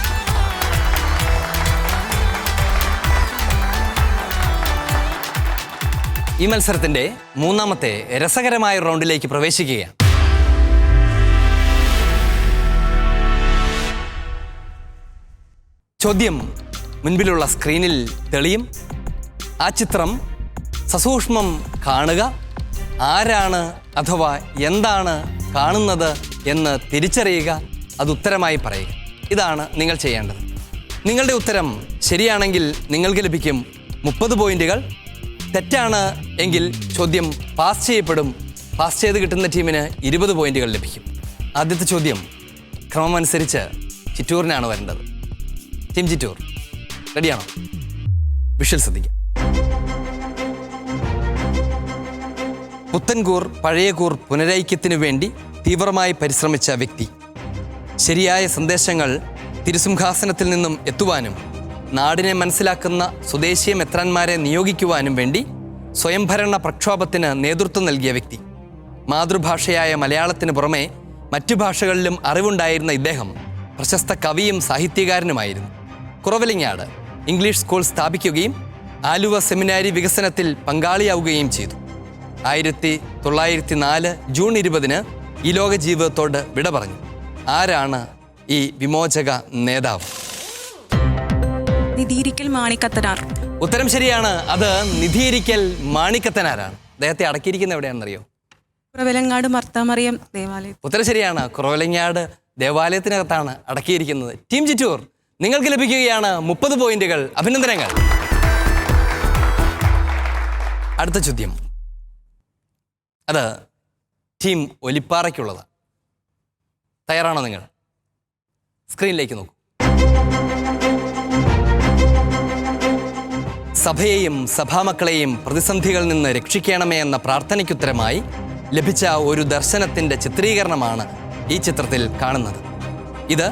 I: ഈ മത്സരത്തിന്റെ 3ാമത്തെ രസകരമായ റൗണ്ടിലേക്ക് പ്രവേശിക്കുകയാണ്. ചോദ്യം മുൻപിലുള്ള സ്ക്രീനിൽ തെളിയും. ആ ചിത്രം സസൂക്ഷ്മം കാണുക. ആരാണ് അഥവാ എന്താണ് കാണുന്നത് എന്ന് തിരിച്ചറിയുക. അത് ഉത്തരമായി പറയുക. ഇതാണ് നിങ്ങൾ ചെയ്യേണ്ടത്. നിങ്ങളുടെ ഉത്തരം ശരിയാണെങ്കിൽ നിങ്ങൾക്ക് ലഭിക്കും 30 പോയിന്റുകൾ. തെറ്റാണ് എങ്കിൽ ചോദ്യം പാസ് ചെയ്യപ്പെടും. പാസ് ചെയ്ത് കിട്ടുന്ന ടീമിന് 20 പോയിന്റുകൾ ലഭിക്കും. ആദ്യത്തെ ചോദ്യം ക്രമമനുസരിച്ച് ചിറ്റൂറിനാണ് വരേണ്ടത്. ടീം ചിറ്റൂർ റെഡിയാണോ? വിഷ്വൽ ശ്രദ്ധിക്കാം. പുത്തൻകൂർ പഴയകൂർ പുനരൈക്യത്തിനു വേണ്ടി തീവ്രമായി പരിശ്രമിച്ച വ്യക്തി. ശരിയായ സന്ദേശങ്ങൾ തിരുസിംഹാസനത്തിൽ നിന്നും എത്തുവാനും നാടിനെ മനസ്സിലാക്കുന്ന സ്വദേശീയ മെത്രാന്മാരെ നിയോഗിക്കുവാനും വേണ്ടി സ്വയംഭരണ പ്രക്ഷോഭത്തിന് നേതൃത്വം നൽകിയ വ്യക്തി. മാതൃഭാഷയായ മലയാളത്തിന് പുറമെ മറ്റു ഭാഷകളിലും അറിവുണ്ടായിരുന്ന ഇദ്ദേഹം പ്രശസ്ത കവിയും സാഹിത്യകാരനുമായിരുന്നു. കുറവലിങ്ങാട് ഇംഗ്ലീഷ് സ്കൂൾ സ്ഥാപിക്കുകയും ആലുവ സെമിനാരി വികസനത്തിൽ പങ്കാളിയാവുകയും ചെയ്തു. 1904 ജൂൺ 20 ഈ ലോക ജീവിതത്തോട് വിട പറഞ്ഞു. ആരാണ് ഈ വിമോചക നേതാവ്?
D: നിധിയിരിക്കൽ മാണിക്കത്തനാർ.
I: ഉത്തരം ശരിയാണ്. അത് നിധിയിരിക്കൽ മാണിക്കത്തനാരാണ്. അദ്ദേഹത്തെ അടക്കിയിരിക്കുന്ന എവിടെയാണെന്നറിയോ?
D: കുറവലങ്ങാട് മർത്താമറിയം ദേവാലയം.
I: ഉത്തരം ശരിയാണ്. കുറവലങ്ങാട് ദേവാലയത്തിനകത്താണ് അടക്കിയിരിക്കുന്നത്. ടീം ചിറ്റൂർ, നിങ്ങൾക്ക് ലഭിക്കുകയാണ് 30 പോയിന്റുകൾ. അഭിനന്ദനങ്ങൾ. അടുത്ത ചോദ്യം അത് ടീം ഒലിപ്പാറയ്ക്കുള്ളതാണ്. തയ്യാറാണോ നിങ്ങൾ? സ്ക്രീനിലേക്ക് നോക്കൂ. സഭയെയും സഭാമക്കളെയും പ്രതിസന്ധികളിൽ നിന്ന് രക്ഷിക്കണമേ എന്ന പ്രാർത്ഥനയ്ക്കുത്തരമായി ലഭിച്ച ഒരു ദർശനത്തിൻ്റെ ചിത്രീകരണമാണ് ഈ ചിത്രത്തിൽ കാണുന്നത്. ഇത്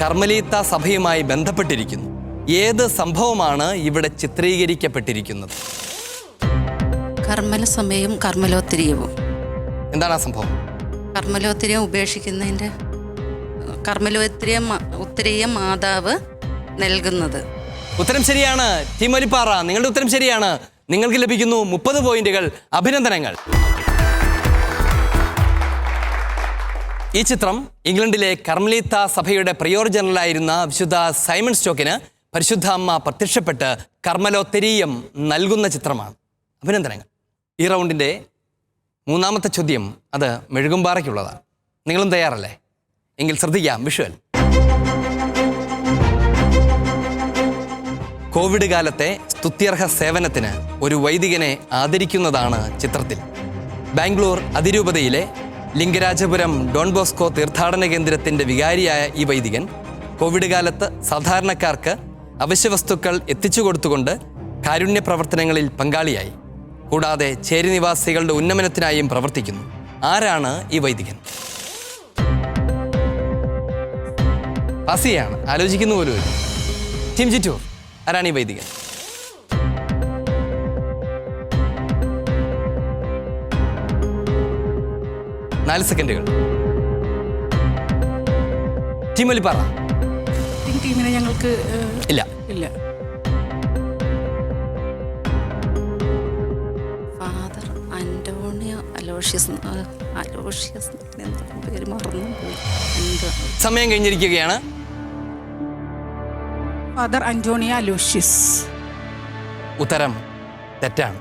I: കർമ്മലീത്ത സഭയുമായി ബന്ധപ്പെട്ടിരിക്കുന്നു. ഏത് സംഭവമാണ് ഇവിടെ ചിത്രീകരിക്കപ്പെട്ടിരിക്കുന്നത്?
H: കർമ്മല സമയവും കർമ്മലോത്തിരിയവും.
I: എന്താണ് ആ സംഭവം?
H: കർമ്മലോത്തിരിയം ഉപേക്ഷിക്കുന്നതിൻ്റെ ഉത്തരീയ മാതാവ് നൽകുന്നത്.
I: ഉത്തരം ശരിയാണ്. ടീം ഒലിപ്പാറ, നിങ്ങളുടെ ഉത്തരം ശരിയാണ്. നിങ്ങൾക്ക് ലഭിക്കുന്നു 30 പോയിന്റുകൾ. അഭിനന്ദനങ്ങൾ. ഈ ചിത്രം ഇംഗ്ലണ്ടിലെ കർമ്മലീത്ത സഭയുടെ പ്രിയോർ ജനറലായിരുന്ന വിശുദ്ധ സൈമൺ സ്റ്റോക്കിന് പരിശുദ്ധ അമ്മ പ്രത്യക്ഷപ്പെട്ട് കർമ്മലോത്തരീയം നൽകുന്ന ചിത്രമാണ്. അഭിനന്ദനങ്ങൾ. ഈ റൗണ്ടിൻ്റെ മൂന്നാമത്തെ ചോദ്യം അത് മെഴുകുംപാറയ്ക്കുള്ളതാണ്. നിങ്ങളും തയ്യാറല്ലേ? എങ്കിൽ ശ്രദ്ധിക്കാം. വിഷ്വൽ. കോവിഡ് കാലത്തെ സ്തുത്യർഹ സേവനത്തിന് ഒരു വൈദികനെ ആദരിക്കുന്നതാണ് ചിത്രത്തിൽ. ബാംഗ്ലൂർ അതിരൂപതയിലെ ലിംഗരാജപുരം ഡോൺ ബോസ്കോ തീർത്ഥാടന കേന്ദ്രത്തിൻ്റെ വികാരിയായ ഈ വൈദികൻ കോവിഡ് കാലത്ത് സാധാരണക്കാർക്ക് അവശ്യവസ്തുക്കൾ എത്തിച്ചു കൊടുത്തുകൊണ്ട് കാരുണ്യ പ്രവർത്തനങ്ങളിൽ പങ്കാളിയായി. കൂടാതെ ചേരി നിവാസികളുടെ ഉന്നമനത്തിനായും പ്രവർത്തിക്കുന്നു. ആരാണ് ഈ വൈദികൻ? പാസിയാണ്, ആലോചിക്കുന്ന പോലും. ടീം ചിറ്റൂർ, ആരാണ് ഈ വൈദികൻ? നാല് സെക്കൻഡുകൾ. ടീം ഒലിപ്പാറ.
G: ടീമിനെ ഞങ്ങൾക്ക്
I: ഇല്ല.
H: ഫാദർ അന്റോണിയോ അലോഷ്യസ് പേര് മറന്നുപോയി.
I: സമയം കഴിഞ്ഞിരിക്കുകയാണ്.
G: Father Antonio Aloysius.
I: ഉത്തരം തെറ്റാണ്.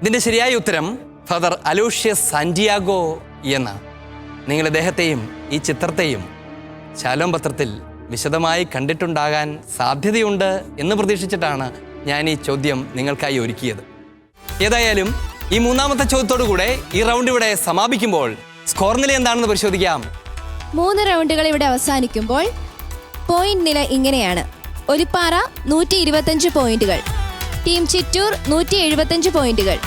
I: ഇതിൻ്റെ ശരിയായ ഉത്തരം ഫാദർ അലോഷ്യസ് സാന്റിയാഗോ എന്നാണ്. നിങ്ങൾ ഇദ്ദേഹത്തെയും ഈ ചിത്രത്തെയും ശാലോം പത്രത്തിൽ വിശദമായി കണ്ടിട്ടുണ്ടാകാൻ സാധ്യതയുണ്ട് എന്ന് പ്രതീക്ഷിച്ചിട്ടാണ് ഞാൻ ഈ ചോദ്യം നിങ്ങൾക്കായി ഒരുക്കിയത്. ഏതായാലും ഈ മൂന്നാമത്തെ ചോദ്യത്തോടു കൂടെ ഈ റൗണ്ട് ഇവിടെ സമാപിക്കുമ്പോൾ സ്കോർ നില എന്താണെന്ന് പരിശോധിക്കാം.
B: 3 റൗണ്ടുകൾ ഇവിടെ അവസാനിക്കുമ്പോൾ പോയിന്റ് നില ഇങ്ങനെയാണ്. ഒലിപ്പാറ 125 പോയിന്റുകൾ, ടീം ചിറ്റൂർ 175 പോയിന്റുകൾ,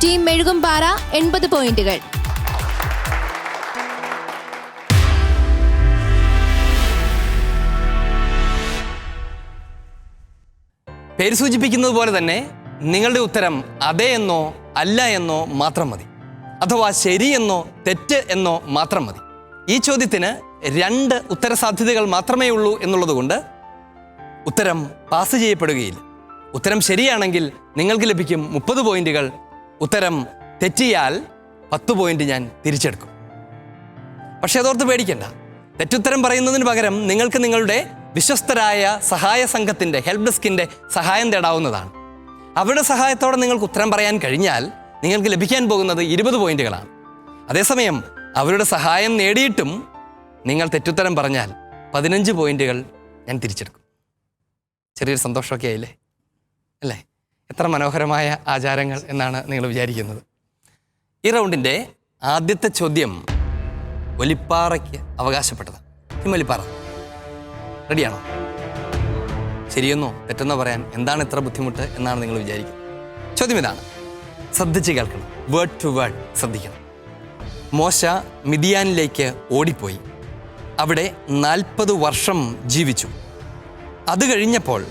B: ടീം മെഴുകുംപാറ 80 പോയിന്റുകൾ.
I: പേര് സൂചിപ്പിക്കുന്നത് പോലെ തന്നെ നിങ്ങളുടെ ഉത്തരം അതെ എന്നോ അല്ല എന്നോ മാത്രം മതി, അഥവാ ശരിയെന്നോ തെറ്റ് എന്നോ മാത്രം മതി. ഈ ചോദ്യത്തിന് 2 ഉത്തര സാധ്യതകൾ മാത്രമേ ഉള്ളൂ എന്നുള്ളതുകൊണ്ട് ഉത്തരം പാസ് ചെയ്യപ്പെടുകയില്ല. ഉത്തരം ശരിയാണെങ്കിൽ നിങ്ങൾക്ക് ലഭിക്കും 30 പോയിന്റുകൾ. ഉത്തരം തെറ്റിയാൽ 10 പോയിന്റ് ഞാൻ തിരിച്ചെടുക്കും. പക്ഷെ അതോർത്ത് പേടിക്കണ്ട. തെറ്റുത്തരം പറയുന്നതിന് പകരം നിങ്ങൾക്ക് നിങ്ങളുടെ വിശ്വസ്തരായ സഹായ സംഘത്തിൻ്റെ ഹെൽപ്പ് ഡെസ്കിൻ്റെ സഹായം തേടാവുന്നതാണ്. അവരുടെ സഹായത്തോടെ നിങ്ങൾക്ക് ഉത്തരം പറയാൻ കഴിഞ്ഞാൽ നിങ്ങൾക്ക് ലഭിക്കാൻ പോകുന്നത് 20 പോയിന്റുകളാണ്. അതേസമയം അവരുടെ സഹായം നേടിയിട്ടും നിങ്ങൾ തെറ്റുത്തരം പറഞ്ഞാൽ 15 പോയിന്റുകൾ ഞാൻ തിരിച്ചെടുക്കും. ചെറിയൊരു സന്തോഷമൊക്കെ ആയില്ലേ അല്ലേ? എത്ര മനോഹരമായ ആചാരങ്ങൾ എന്നാണ് നിങ്ങൾ വിചാരിക്കുന്നത്. ഈ റൗണ്ടിൻ്റെ ആദ്യത്തെ ചോദ്യം ഒലിപ്പാറയ്ക്ക് അവകാശപ്പെട്ടതാണ്. ഈ ഒലിപ്പാറ റെഡിയാണോ? ശരിയെന്നോ തെറ്റെന്നോ പറയാൻ എന്താണ് ഇത്ര ബുദ്ധിമുട്ട് എന്നാണ് നിങ്ങൾ വിചാരിക്കുന്നത്. ചോദ്യം ഇതാണ്, ശ്രദ്ധിച്ച് കേൾക്കണം, വേർഡ് ടു വേർഡ് ശ്രദ്ധിക്കണം. മോശ മിദിയാനിലേക്ക് ഓടിപ്പോയി. അവിടെ 40 വർഷം ജീവിച്ചു. അത് കഴിഞ്ഞപ്പോൾ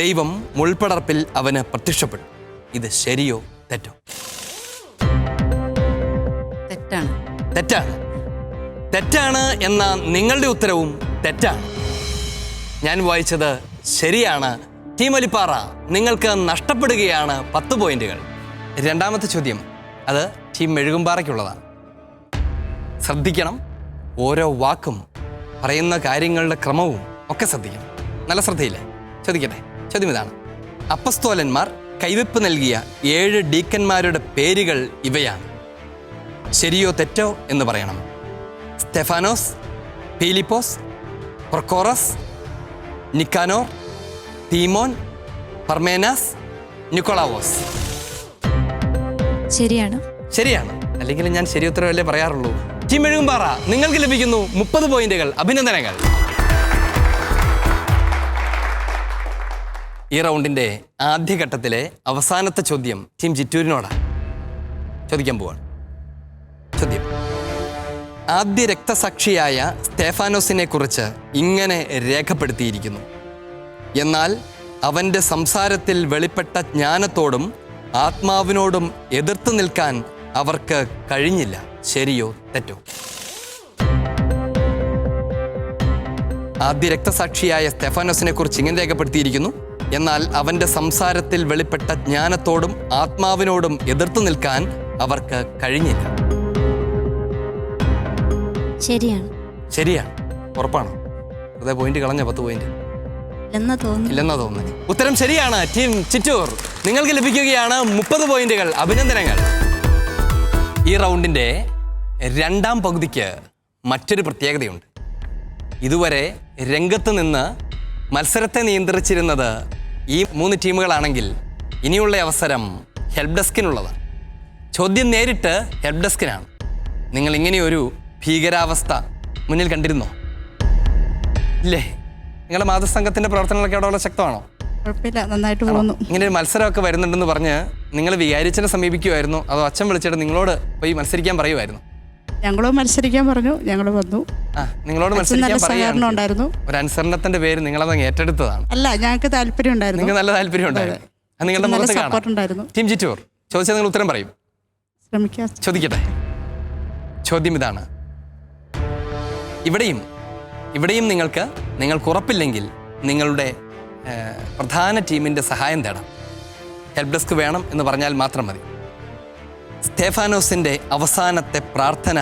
I: ദൈവം മുൾപ്പടർപ്പിൽ അവന് പ്രത്യക്ഷപ്പെട്ടു. ഇത് ശരിയോ തെറ്റോ?
H: തെറ്റാണ്.
I: തെറ്റാണ്. തെറ്റാണ് എന്ന നിങ്ങളുടെ ഉത്തരവും തെറ്റാണ്. ഞാൻ വായിച്ചത് ശരിയാണ്. ടീം ഒലിപ്പാറ, നിങ്ങൾക്ക് നഷ്ടപ്പെടുകയാണ് 10 പോയിന്റുകൾ. രണ്ടാമത്തെ ചോദ്യം അത് ടീം മെഴുകുംപാറയ്ക്കുള്ളതാണ്. ശ്രദ്ധിക്കണം. ഓരോ വാക്കും പറയുന്ന കാര്യങ്ങളുടെ ക്രമവും ഒക്കെ ശ്രദ്ധിക്കണം. നല്ല ശ്രദ്ധയില്ലേ? ചോദിക്കട്ടെ. ചോദ്യം ഇതാണ്: അപ്പസ്തോലന്മാർ കൈവെപ്പ് നൽകിയ 7 ഡീക്കന്മാരുടെ പേരുകൾ ഇവയാണ്. ശരിയോ തെറ്റോ എന്ന് പറയണം. സ്തെഫാനോസ്, ഫിലിപ്പോസ്, പ്രൊക്കോറസ്, നിക്കാനോർ, തീമോൻ, പർമേനാസ്, നിക്കോളാവോസ്.
J: ശരിയാണ്.
I: ശരിയാണ്. അല്ലെങ്കിൽ ഞാൻ ശരി ഉത്തരവല്ലേ പറയാറുള്ളൂ. ടീം മെഴുകുംപാറ, നിങ്ങൾക്ക് ലഭിക്കുന്നു 30 പോയിന്റുകൾ. അഭിനന്ദനങ്ങൾ. ഈ റൗണ്ടിന്റെ ആദ്യഘട്ടത്തിലെ അവസാനത്തെ ചോദ്യം ടീം ചിറ്റൂരിനോടാണ്. ചോദിക്കാൻ പോവാണ്. ചോദ്യം: ആദ്യ രക്തസാക്ഷിയായ സ്തേഫാനോസിനെ കുറിച്ച് ഇങ്ങനെ രേഖപ്പെടുത്തിയിരിക്കുന്നു: എന്നാൽ അവൻ്റെ സംസാരത്തിൽ വെളിപ്പെട്ട ജ്ഞാനത്തോടും ആത്മാവിനോടും എതിർത്ത് നിൽക്കാൻ അവർക്ക് കഴിഞ്ഞില്ല. ശരിയോ തെറ്റോ? ആദ്യ രക്തസാക്ഷിയായ സ്തെഫാനോസിനെ കുറിച്ച് ഇങ്ങനെ രേഖപ്പെടുത്തിയിരിക്കുന്നു: എന്നാൽ അവൻ്റെ സംസാരത്തിൽ വെളിപ്പെട്ട ജ്ഞാനത്തോടും ആത്മാവിനോടും എതിർത്ത് നിൽക്കാൻ അവർക്ക് കഴിഞ്ഞില്ല.
F: ശരിയാണ്.
I: ശരിയാണ്. ഉറപ്പാണോ? അതേ പോയിന്റ് കളഞ്ഞ 10 പോയിന്റ് ഇല്ലെന്നാ തോന്നുന്നത്. ഉത്തരം ശരിയാണ്. ടീം ചിറ്റൂർ, നിങ്ങൾക്ക് ലഭിക്കുകയാണ് 30 പോയിന്റുകൾ. അഭിനന്ദനങ്ങൾ. ഈ റൗണ്ടിന്റെ രണ്ടാം പകുതിക്ക് മറ്റൊരു പ്രത്യേകതയുണ്ട്. ഇതുവരെ രംഗത്ത് നിന്ന് മത്സരത്തെ നിയന്ത്രിച്ചിരുന്നത് ഈ 3 ടീമുകളാണെങ്കിൽ ഇനിയുള്ള അവസരം ഹെൽപ്പ് ഡെസ്കിനുള്ളതാണ്. ചോദ്യം നേരിട്ട് ഹെൽപ്പ് ഡെസ്കിനാണ്. നിങ്ങൾ ഇങ്ങനെയൊരു ഭീകരാവസ്ഥ മുന്നിൽ കണ്ടിരുന്നോ? ഇല്ലേ? നിങ്ങളുടെ മാതൃസംഘത്തിന്റെ പ്രവർത്തനങ്ങളൊക്കെ അവിടെ വളരെ ശക്തമാണോ?
H: കുഴപ്പമില്ല, നന്നായിട്ട് പോകുന്നു.
I: ഇങ്ങനെ ഒരു മത്സരമൊക്കെ വരുന്നുണ്ടെന്ന് പറഞ്ഞ് നിങ്ങൾ വികാരിച്ചനെ സമീപിക്കുമായിരുന്നു, അതോ അച്ഛൻ വിളിച്ചിട്ട് നിങ്ങളോട് പോയി മത്സരിക്കാൻ പറയുമായിരുന്നു?
H: ഞങ്ങളും മത്സരിക്കാൻ പറഞ്ഞു, ഞങ്ങൾ വന്നു.
I: നിങ്ങളോട് മത്സരിക്കാൻ
H: ഉണ്ടായിരുന്നു.
I: ഒരു അനുസരണത്തിന്റെ പേര് നിങ്ങളത് ഏറ്റെടുത്തതാണ്.
H: അല്ല, ഞങ്ങൾക്ക് താല്പര്യം ഉണ്ടായിരുന്നു.
I: നിങ്ങൾക്ക് നല്ല താല്പര്യം ഉണ്ടായിരുന്നു. അത് നിങ്ങളുടെ മുഖത്ത് കാണാം. ടീം ചിറ്റൂർ, ചോദിച്ചാൽ നിങ്ങൾ ഉത്തരം പറയും.
H: ശ്രമിക്കാം.
I: ചോദിക്കട്ടെ. ചോദ്യം ഇതാണ്: ഇവിടെയും നിങ്ങൾക്ക് ഉറപ്പില്ലെങ്കിൽ നിങ്ങളുടെ പ്രധാന ടീമിൻ്റെ സഹായം തേടാം. ഹെൽപ്പ് ഡെസ്ക് വേണം എന്ന് പറഞ്ഞാൽ മാത്രം മതി. സ്തേഫാനോസിൻ്റെ അവസാനത്തെ പ്രാർത്ഥന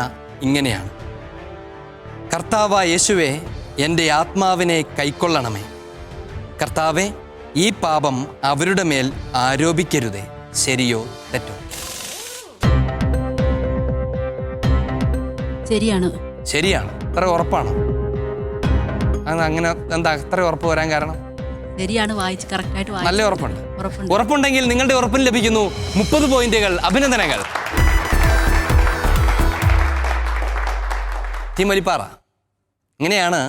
I: ഇങ്ങനെയാണ്: കർത്താവായ യേശുവേ, എൻ്റെ ആത്മാവിനെ കൈക്കൊള്ളണമേ. കർത്താവേ, ഈ പാപം അവരുടെ മേൽ ആരോപിക്കരുതേ. ശരിയോ തെറ്റോ?
H: ശരിയാണ്.
I: ശരിയാണ്. അത്ര ഉറപ്പാണോ? അങ്ങനെ എന്താ അത്ര ഉറപ്പ് വരാൻ കാരണം?
H: ശരിയാണ്, വായിച്ച് കറക്റ്റായിട്ട്
I: നല്ല ഉറപ്പുണ്ട്. ഉറപ്പുണ്ടെങ്കിൽ നിങ്ങളുടെ ഉറപ്പിന് ലഭിക്കുന്നു 30 പോയിന്റുകൾ. അഭിനന്ദനങ്ങൾ. ടീം ഒലിപ്പാറ, ഇങ്ങനെയാണ്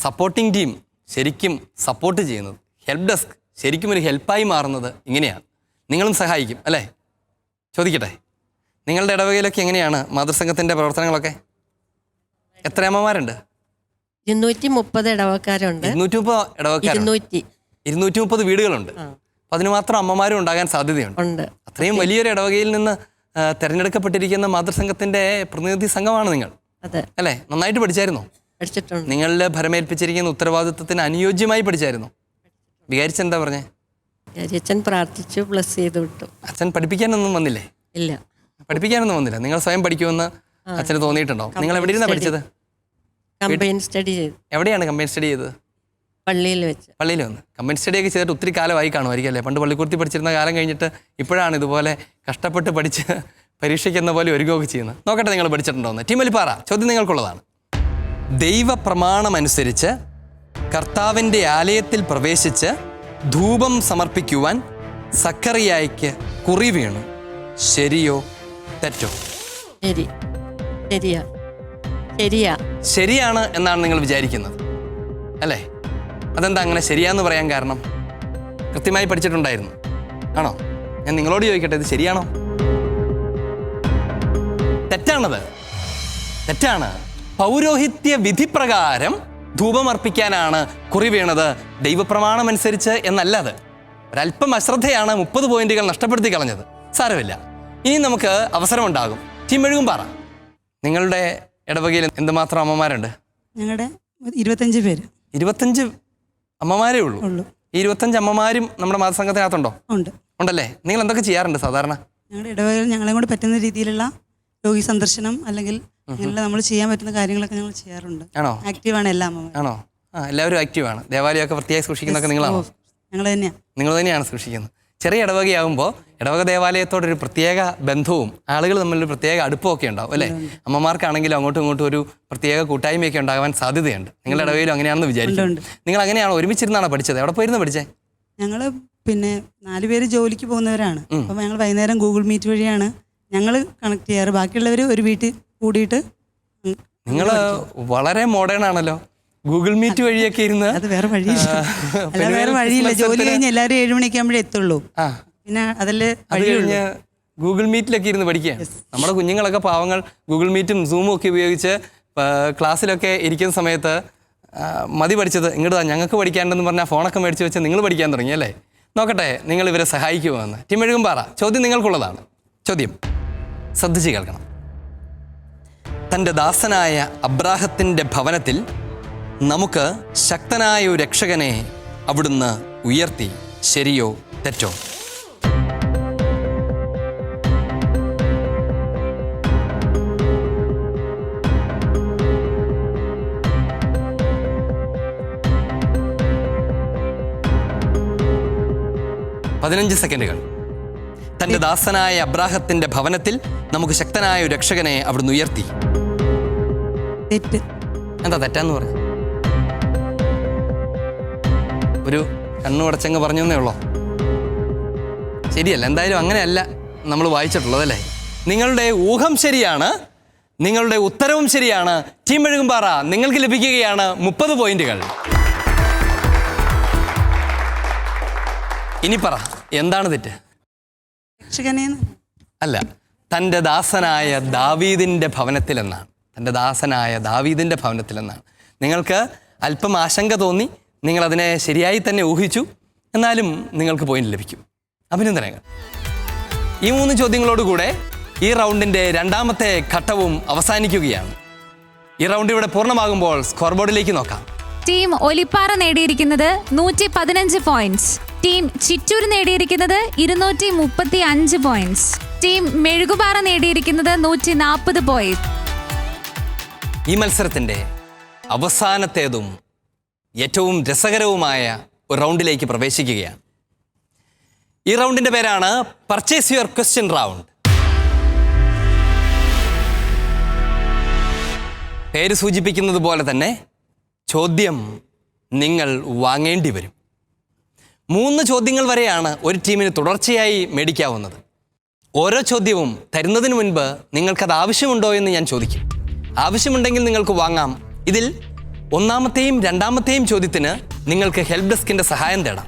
I: സപ്പോർട്ടിംഗ് ടീം ശരിക്കും സപ്പോർട്ട് ചെയ്യുന്നത്. ഹെൽപ്പ് ഡെസ്ക് ശരിക്കും ഒരു ഹെൽപ്പായി മാറുന്നത് ഇങ്ങനെയാണ്. നിങ്ങളും സഹായിക്കും അല്ലേ? ചോദിക്കട്ടെ, നിങ്ങളുടെ ഇടവകയിലൊക്കെ എങ്ങനെയാണ് മാതൃസംഘത്തിൻ്റെ പ്രവർത്തനങ്ങളൊക്കെ? എത്ര അമ്മമാരുണ്ട്?
K: 230 ഇടവക്കാരുണ്ട്.
I: 230 വീടുകളുണ്ട്. അപ്പം അതിന് മാത്രം അമ്മമാരും ഉണ്ടാകാൻ സാധ്യതയുണ്ട്. അത്രയും വലിയൊരു ഇടവകയിൽ നിന്ന് തിരഞ്ഞെടുക്കപ്പെട്ടിരിക്കുന്ന മാതൃസംഘത്തിന്റെ പ്രതിനിധി സംഘമാണ് നിങ്ങൾ അല്ലേ? നന്നായിട്ട് പഠിച്ചായിരുന്നോ?
K: പഠിച്ചിട്ടുണ്ട്.
I: നിങ്ങളുടെ ഭരമേൽപ്പിച്ചിരിക്കുന്ന ഉത്തരവാദിത്വത്തിന് അനുയോജ്യമായി പഠിച്ചായിരുന്നോ? വികാരിച്ച് എന്താ പറഞ്ഞേ?
K: അച്ഛൻ പ്രാർത്ഥിച്ചു, പ്ലസ് ചെയ്ത് വിട്ടു.
I: അച്ഛൻ പഠിപ്പിക്കാനൊന്നും വന്നില്ലേ?
K: ഇല്ല,
I: പഠിപ്പിക്കാനൊന്നും വന്നില്ല. നിങ്ങൾ സ്വയം പഠിക്കുമെന്ന് അച്ഛന് തോന്നിയിട്ടുണ്ടോ? നിങ്ങൾ എവിടെയാണ് പഠിച്ചത്?
K: കമ്പൈൻ സ്റ്റഡി ചെയ്തു.
I: എവിടെയാണ് കമ്പൈൻ സ്റ്റഡി ചെയ്തത്?
K: പള്ളിയിൽ വെച്ച്.
I: പള്ളിയിൽ വന്ന് കമ്പൈൻ സ്റ്റഡിയൊക്കെ ചെയ്തിട്ട് ഒത്തിരി കാലമായി കാണുമായിരിക്കും അല്ലേ? പണ്ട് പള്ളിക്കുർത്തി പഠിച്ചിരുന്ന കാലം കഴിഞ്ഞിട്ട് ഇപ്പോഴാണ് ഇതുപോലെ കഷ്ടപ്പെട്ട് പഠിച്ച് പരീക്ഷയ്ക്കെന്ന പോലെ ഒരുങ്ങുകയൊക്കെ ചെയ്യുന്നത്. നോക്കട്ടെ നിങ്ങൾ പഠിച്ചിട്ടുണ്ടോന്ന്. ടീം ഒലിപ്പാറ, ചോദ്യം നിങ്ങൾക്കുള്ളതാണ്. ദൈവപ്രമാണമനുസരിച്ച് കർത്താവിൻ്റെ ആലയത്തിൽ പ്രവേശിച്ച് ധൂപം സമർപ്പിക്കുവാൻ സക്കറിയായ്ക്ക് കുറി വീണു. ശരിയോ തെറ്റോ? ശരിയാണ് എന്നാണ് നിങ്ങൾ വിചാരിക്കുന്നത് അല്ലേ? അതെന്താ അങ്ങനെ ശരിയാന്ന് പറയാൻ കാരണം? കൃത്യമായി പഠിച്ചിട്ടുണ്ടായിരുന്നു ആണോ? ഞാൻ നിങ്ങളോട് ചോദിക്കട്ടെ, ഇത് ശരിയാണോ? തെറ്റാണത്. തെറ്റാണ്. പൗരോഹിത്യ വിധിപ്രകാരം ധൂപം അർപ്പിക്കാനാണ് കുറി വീണത്, ദൈവപ്രമാണം അനുസരിച്ച് എന്നല്ല. അത് ഒരല്പം അശ്രദ്ധയാണ് 30 പോയിന്റുകൾ നഷ്ടപ്പെടുത്തി കളഞ്ഞത്. സാരമില്ല, ഇനി നമുക്ക് അവസരമുണ്ടാകും. ടീം മെഴുകുംപാറ, നിങ്ങളുടെ ഇടവകയിൽ എന്തുമാത്രം അമ്മമാരുണ്ട്?
L: ഞങ്ങളുടെ 25 പേര്.
I: 25 അമ്മമാരേ ഉള്ളൂ? ഈ 25 അമ്മമാരും നമ്മുടെ മാതൃസംഘത്തിനകത്തുണ്ടോ?
L: ഉണ്ട്.
I: ഉണ്ടല്ലേ? നിങ്ങൾ എന്തൊക്കെ ചെയ്യാറുണ്ട് സാധാരണ?
L: ഞങ്ങളുടെ ഇടവകയിൽ ഞങ്ങളെ കൊണ്ട് പറ്റുന്ന രീതിയിലുള്ള രോഗി സന്ദർശനം അല്ലെങ്കിൽ അങ്ങനെയുള്ള നമ്മൾ ചെയ്യാൻ പറ്റുന്ന കാര്യങ്ങളൊക്കെ ഞങ്ങൾ ചെയ്യാറുണ്ട്.
I: ആണോ?
L: ആക്റ്റീവാണ് എല്ലാ അമ്മമാരും.
I: ആണോ? എല്ലാവരും ആക്റ്റീവാണ്. ദേവാലയമൊക്കെ പ്രത്യേകം സൂക്ഷിക്കുന്നതൊക്കെ നിങ്ങളാണോ?
L: ഞങ്ങൾ തന്നെയാണ്.
I: നിങ്ങൾ തന്നെയാണ് സൂക്ഷിക്കുന്നത്. ചെറിയ ഇടവകയാകുമ്പോൾ ഇടവക ദേവാലയത്തോടൊരു പ്രത്യേക ബന്ധവും ആളുകൾ തമ്മിലൊരു പ്രത്യേക അടുപ്പമൊക്കെ ഉണ്ടാവും അല്ലേ? അമ്മമാർക്കാണെങ്കിലും അങ്ങോട്ടും ഇങ്ങോട്ടും ഒരു പ്രത്യേക കൂട്ടായ്മയൊക്കെ ഉണ്ടാകാൻ സാധ്യതയുണ്ട്. നിങ്ങളുടെ ഇടവകയിലും അങ്ങനെയാണെന്ന് വിചാരിക്കും. നിങ്ങൾ അങ്ങനെയാണോ? ഒരുമിച്ചിരുന്നാണോ പഠിച്ചത്? എവിടെ പോയിരുന്നു പഠിച്ചേ?
L: ഞങ്ങൾ പിന്നെ 4 പേര് ജോലിക്ക് പോകുന്നവരാണ്. അപ്പം ഞങ്ങൾ വൈകുന്നേരം ഗൂഗിൾ മീറ്റ് വഴിയാണ് ഞങ്ങൾ കണക്ട് ചെയ്യാറ്. ബാക്കിയുള്ളവർ ഒരു വീട്ടിൽ കൂടിയിട്ട്.
I: നിങ്ങൾ വളരെ മോഡേൺ ആണല്ലോ. ഗൂഗിൾ മീറ്റ് വഴിയൊക്കെ ഇരുന്ന്.
L: അത് വേറെ വഴിയില്ല. അല്ല വേറെ വഴിയില്ല. ജോലി കഴിഞ്ഞ് എല്ലാവരും 7 മണിയൊക്കെ ആകുമ്പോഴേ എത്തുള്ളൂ. പിന്നെ അതല്ലേ
I: കഴിഞ്ഞ് ഗൂഗിൾ മീറ്റിലൊക്കെ ഇരുന്ന് പഠിക്കുക. നമ്മുടെ കുഞ്ഞുങ്ങളൊക്കെ പാവങ്ങൾ ഗൂഗിൾ മീറ്റും സൂമും ഒക്കെ ഉപയോഗിച്ച് ക്ലാസ്സിലൊക്കെ ഇരിക്കുന്ന സമയത്ത് മതി പഠിച്ചത് ഇങ്ങോട്ട് ഞങ്ങൾക്ക് പഠിക്കാണ്ടെന്ന് പറഞ്ഞാൽ ഫോണൊക്കെ മേടിച്ച് വെച്ച് നിങ്ങൾ പഠിക്കാൻ തുടങ്ങി അല്ലേ? നോക്കട്ടെ നിങ്ങൾ ഇവരെ സഹായിക്കുമെന്ന്. ടീം മെഴുകുംപാറ, ചോദ്യം നിങ്ങൾക്കുള്ളതാണ്. ചോദ്യം ശ്രദ്ധിച്ച് കേൾക്കണം. തൻ്റെ ദാസനായ അബ്രാഹത്തിൻ്റെ ഭവനത്തിൽ നമുക്ക് ശക്തനായ ഒരു രക്ഷകനെ അവിടുന്ന് ഉയർത്തി. ശരിയോ തെറ്റോ? പതിനഞ്ച് സെക്കൻഡുകൾ. തൻ്റെ ദാസനായ അബ്രാഹത്തിൻ്റെ ഭവനത്തിൽ നമുക്ക് ശക്തനായ ഒരു രക്ഷകനെ അവിടുന്ന് ഉയർത്തി. എന്താ തെറ്റാന്ന് പറഞ്ഞു? ഒരു കണ്ണുടച്ചങ്ങ് പറഞ്ഞു എന്നേ ഉള്ളോ? ശരിയല്ല. എന്തായാലും അങ്ങനെയല്ല നമ്മൾ വായിച്ചിട്ടുള്ളതല്ലേ? നിങ്ങളുടെ ഊഹം ശരിയാണ്, നിങ്ങളുടെ ഉത്തരവും ശരിയാണ്. ടീം മെഴുകുംപാറ, നിങ്ങൾക്ക് ലഭിക്കുകയാണ് 30 പോയിന്റുകൾ. ഇനി പറ, എന്താണ് തെറ്റ്? അല്ല, തൻ്റെ ദാസനായ ദാവീദിൻ്റെ ഭവനത്തിൽ എന്നാണ്. തൻ്റെ ദാസനായ ദാവീദിൻ്റെ ഭവനത്തിൽ എന്നാണ്. നിങ്ങൾക്ക് അല്പം ആശങ്ക തോന്നി, നിങ്ങളതിനെ ശരിയായി തന്നെ ഊഹിച്ചു. എന്നാലും നിങ്ങൾക്ക് പോയിന്റ് ലഭിക്കും. അഭിനന്ദനങ്ങൾ. ഈ 3 ചോദ്യങ്ങളോടുകൂടെ ഈ റൗണ്ടിൻ്റെ 2ാമത്തെ ഘട്ടവും അവസാനിക്കുകയാണ്. ഈ റൗണ്ട് ഇവിടെ പൂർണ്ണമാകുമ്പോൾ സ്കോർ ബോർഡിലേക്ക് നോക്കാം.
C: ടീം ഒലിപ്പാറ നേടിയിരിക്കുന്നത് 115 പോയിന്റ്സ്. ടീം ചിറ്റൂർ നേടിയിരിക്കുന്നത് 235 പോയിന്റ്സ്. ടീം മെഴുകുപാറ നേടിയിരിക്കുന്നത് 140 പോയിന്റ്.
I: ഈ മത്സരത്തിൻ്റെ അവസാനത്തേതും ഏറ്റവും രസകരവുമായ ഒരു റൗണ്ടിലേക്ക് പ്രവേശിക്കുകയാണ്. ഈ റൗണ്ടിൻ്റെ പേരാണ് പർച്ചേസ് യുവർ ക്വസ്റ്റ്യൻ റൗണ്ട്. പേര് സൂചിപ്പിക്കുന്നത് പോലെ തന്നെ ചോദ്യം നിങ്ങൾ വാങ്ങേണ്ടി വരും. 3 ചോദ്യങ്ങൾ വരെയാണ് ഒരു ടീമിന് തുടർച്ചയായി മേടിക്കാവുന്നത്. ഓരോ ചോദ്യവും തരുന്നതിന് മുൻപ് നിങ്ങൾക്കത് ആവശ്യമുണ്ടോ എന്ന് ഞാൻ ചോദിക്കും. ആവശ്യമുണ്ടെങ്കിൽ നിങ്ങൾക്ക് വാങ്ങാം. ഇതിൽ 1ാമത്തെയും 2ാമത്തെയും ചോദ്യത്തിന് നിങ്ങൾക്ക് ഹെൽപ്പ് ഡെസ്കിൻ്റെ സഹായം തേടാം.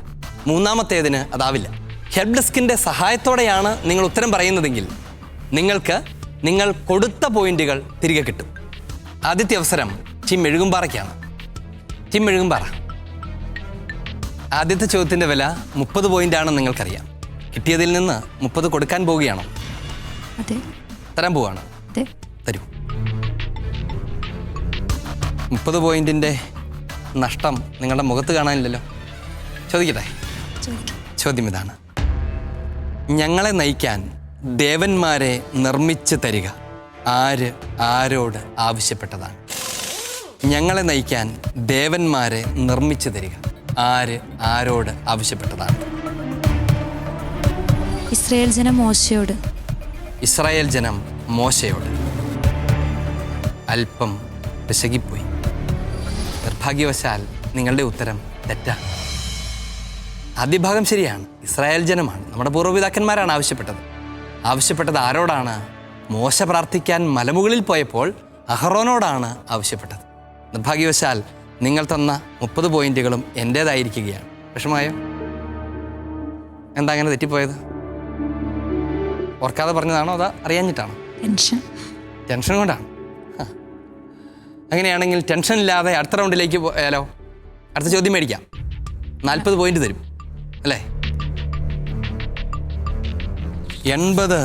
I: 3ാമത്തേതിന് അതാവില്ല. ഹെൽപ്പ് ഡെസ്കിൻ്റെ സഹായത്തോടെയാണ് നിങ്ങൾ ഉത്തരം പറയുന്നതെങ്കിൽ നിങ്ങൾക്ക് നിങ്ങൾ കൊടുത്ത പോയിന്റുകൾ തിരികെ കിട്ടും. ആദ്യത്തെ അവസരം ടീം മെഴുകുംപാറയ്ക്കാണ്. ടീം മെഴുകുംപാറ, ആദ്യത്തെ ചോദ്യത്തിൻ്റെ വില 30 പോയിന്റാണെന്ന് നിങ്ങൾക്കറിയാം. കിട്ടിയതിൽ നിന്ന് 30 കൊടുക്കാൻ പോവുകയാണോ? തരാൻ പോവുകയാണ്. തരൂ. 30 പോയിന്റിൻ്റെ നഷ്ടം നിങ്ങളുടെ മുഖത്ത് കാണാനില്ലല്ലോ. ചോദിക്കട്ടെ? ചോദ്യം ഇതാണ്. ഞങ്ങളെ നയിക്കാൻ ദേവന്മാരെ നിർമ്മിച്ച് തരിക ആര് ആരോട് ആവശ്യപ്പെട്ടതാണ്? ഞങ്ങളെ നയിക്കാൻ ദേവന്മാരെ നിർമ്മിച്ച് തരിക ആര് ആരോട് ആവശ്യപ്പെട്ടതാണ്?
J: ഇസ്രായേൽ ജനം മോശയോട്.
I: ഇസ്രായേൽ ജനം മോശയോട്. അല്പം പിശകിപ്പോയി. നിർഭാഗ്യവശാൽ നിങ്ങളുടെ ഉത്തരം തെറ്റാണ്. ആദ്യ ഭാഗം ശരിയാണ്. ഇസ്രായേൽ ജനമാണ്, നമ്മുടെ പൂർവ്വപിതാക്കന്മാരാണ് ആവശ്യപ്പെട്ടത് ആരോടാണ്? മോശ പ്രാർത്ഥിക്കാൻ മലമുകളിൽ പോയപ്പോൾ അഹറോനോടാണ് ആവശ്യപ്പെട്ടത്. നിർഭാഗ്യവശാൽ നിങ്ങൾ തന്ന 30 പോയിന്റുകളും എൻ്റേതായിരിക്കുകയാണ്. വിഷമമായോ? എന്താ അങ്ങനെ തെറ്റിപ്പോയത്? ഓർക്കാതെ പറഞ്ഞതാണോ അതോ അറിയാഞ്ഞിട്ടാണോ? ടെൻഷൻ കൊണ്ടാണ്. അങ്ങനെയാണെങ്കിൽ ടെൻഷൻ ഇല്ലാതെ അടുത്ത റൗണ്ടിലേക്ക് പോയാലോ? അടുത്ത ചോദ്യം മേടിക്കാം. 40 പോയിന്റ് തരും അല്ലേ? 80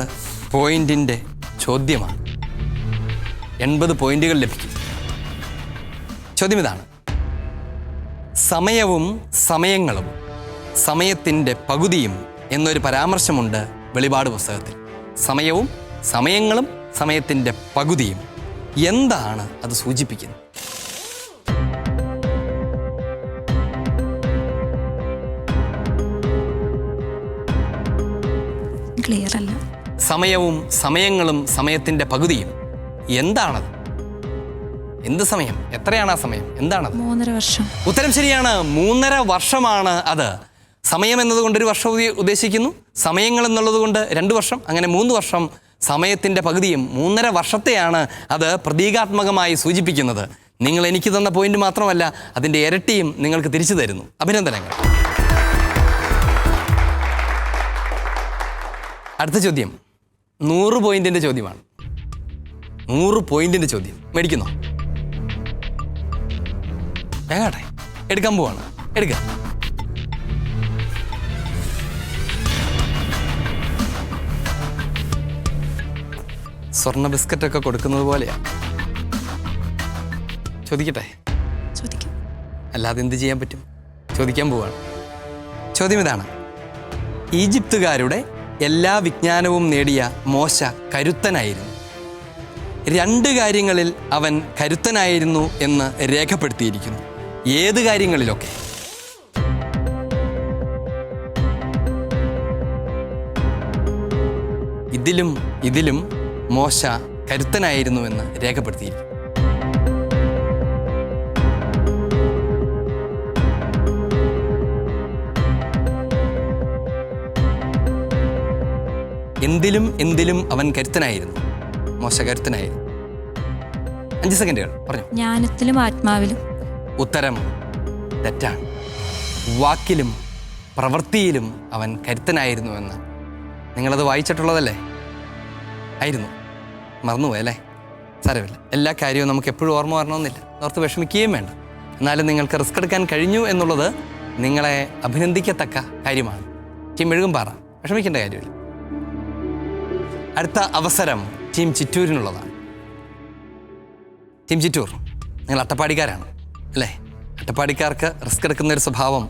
I: പോയിന്റിൻ്റെ ചോദ്യമാണ്. 80 പോയിന്റുകൾ ലഭിക്കും. ചോദ്യം ഇതാണ്. സമയവും സമയങ്ങളും സമയത്തിൻ്റെ പകുതിയും എന്നൊരു പരാമർശമുണ്ട് വെളിപാട് പുസ്തകത്തിൽ. സമയവും സമയങ്ങളും സമയത്തിൻ്റെ പകുതിയും. എന്താണ് അത് സൂചിപ്പിക്കുന്നത്?
J: ക്ലിയർ അല്ല.
I: സമയവും സമയങ്ങളും സമയത്തിൻ്റെ പകുതിയും എന്താണത്? എന്ത് സമയം? എത്രയാണ് ആ സമയം? എന്താണത്?
J: 3.5 വർഷം.
I: ഉത്തരം ശരിയാണ്. 3.5 വർഷമാണ് അത്. സമയം എന്നതുകൊണ്ട് 1 വർഷം ഉദ്ദേശിക്കുന്നു, സമയങ്ങൾ എന്നുള്ളത് കൊണ്ട് 2 വർഷം, അങ്ങനെ 3 വർഷം. സമയത്തിൻ്റെ പകുതിയും 3.5 വർഷത്തെയാണ് അത് പ്രതീകാത്മകമായി സൂചിപ്പിക്കുന്നത്. നിങ്ങൾ എനിക്ക് തന്ന പോയിന്റ് മാത്രമല്ല, അതിൻ്റെ ഇരട്ടിയും നിങ്ങൾക്ക് തിരിച്ചു തരുന്നു. അഭിനന്ദനങ്ങൾ. അടുത്ത ചോദ്യം 100 പോയിന്റിൻ്റെ ചോദ്യമാണ്. 100 പോയിന്റിൻ്റെ ചോദ്യം മേടിക്കുന്നോ? വേഗാട്ടെ, എടുക്കാൻ പോവാണ്. എടുക്കുക. സ്വർണ്ണ ബിസ്ക്കറ്റൊക്കെ കൊടുക്കുന്നത് പോലെയാണ്. ചോദിക്കട്ടെ?
J: ചോദിക്കാം.
I: അല്ലാതെ എന്ത് ചെയ്യാൻ പറ്റും? ചോദിക്കാൻ പോവാണ്. ചോദ്യം ഇതാണ്: ഈജിപ്തുകാരുടെ എല്ലാ വിജ്ഞാനവും നേടിയ മോശ കരുത്തനായിരുന്നു. 2 കാര്യങ്ങളിൽ അവൻ കരുത്തനായിരുന്നു എന്ന് രേഖപ്പെടുത്തിയിരിക്കുന്നു. ഏത് കാര്യങ്ങളിലൊക്കെ? ഇതിലും മോശ കരുത്തനായിരുന്നുവെന്ന് രേഖപ്പെടുത്തിയിരിക്കുന്നു. എന്തിലും അവൻ കരുത്തനായിരുന്നു. മോശ കരുത്തനായിരുന്നു. 5 സെക്കൻഡുകൾ പറഞ്ഞു.
J: ജ്ഞാനത്തിലും ആത്മാവിലും.
I: ഉത്തരം തെറ്റാണ്. വാക്കിലും പ്രവൃത്തിയിലും അവൻ കരുത്തനായിരുന്നുവെന്ന്. നിങ്ങളത് വായിച്ചിട്ടുള്ളതല്ലേ? ആയിരുന്നു. മറന്നുപോയി അല്ലേ? സാരമില്ല. എല്ലാ കാര്യവും നമുക്ക് എപ്പോഴും ഓർമ്മ വരണമെന്നില്ല. ഓർത്ത് വിഷമിക്കുകയും വേണ്ട. എന്നാലും നിങ്ങൾക്ക് റിസ്ക് എടുക്കാൻ കഴിഞ്ഞു എന്നുള്ളത് നിങ്ങളെ അഭിനന്ദിക്കത്തക്ക കാര്യമാണ്. ടീം മെഴുകുംപാറ, വിഷമിക്കേണ്ട കാര്യമില്ല. അടുത്ത അവസരം ടീം ചിറ്റൂരിനുള്ളതാണ്. ടീം ചിറ്റൂർ, നിങ്ങൾ അട്ടപ്പാടിക്കാരാണ് അല്ലേ? അട്ടപ്പാടിക്കാർക്ക് റിസ്ക് എടുക്കുന്ന ഒരു സ്വഭാവം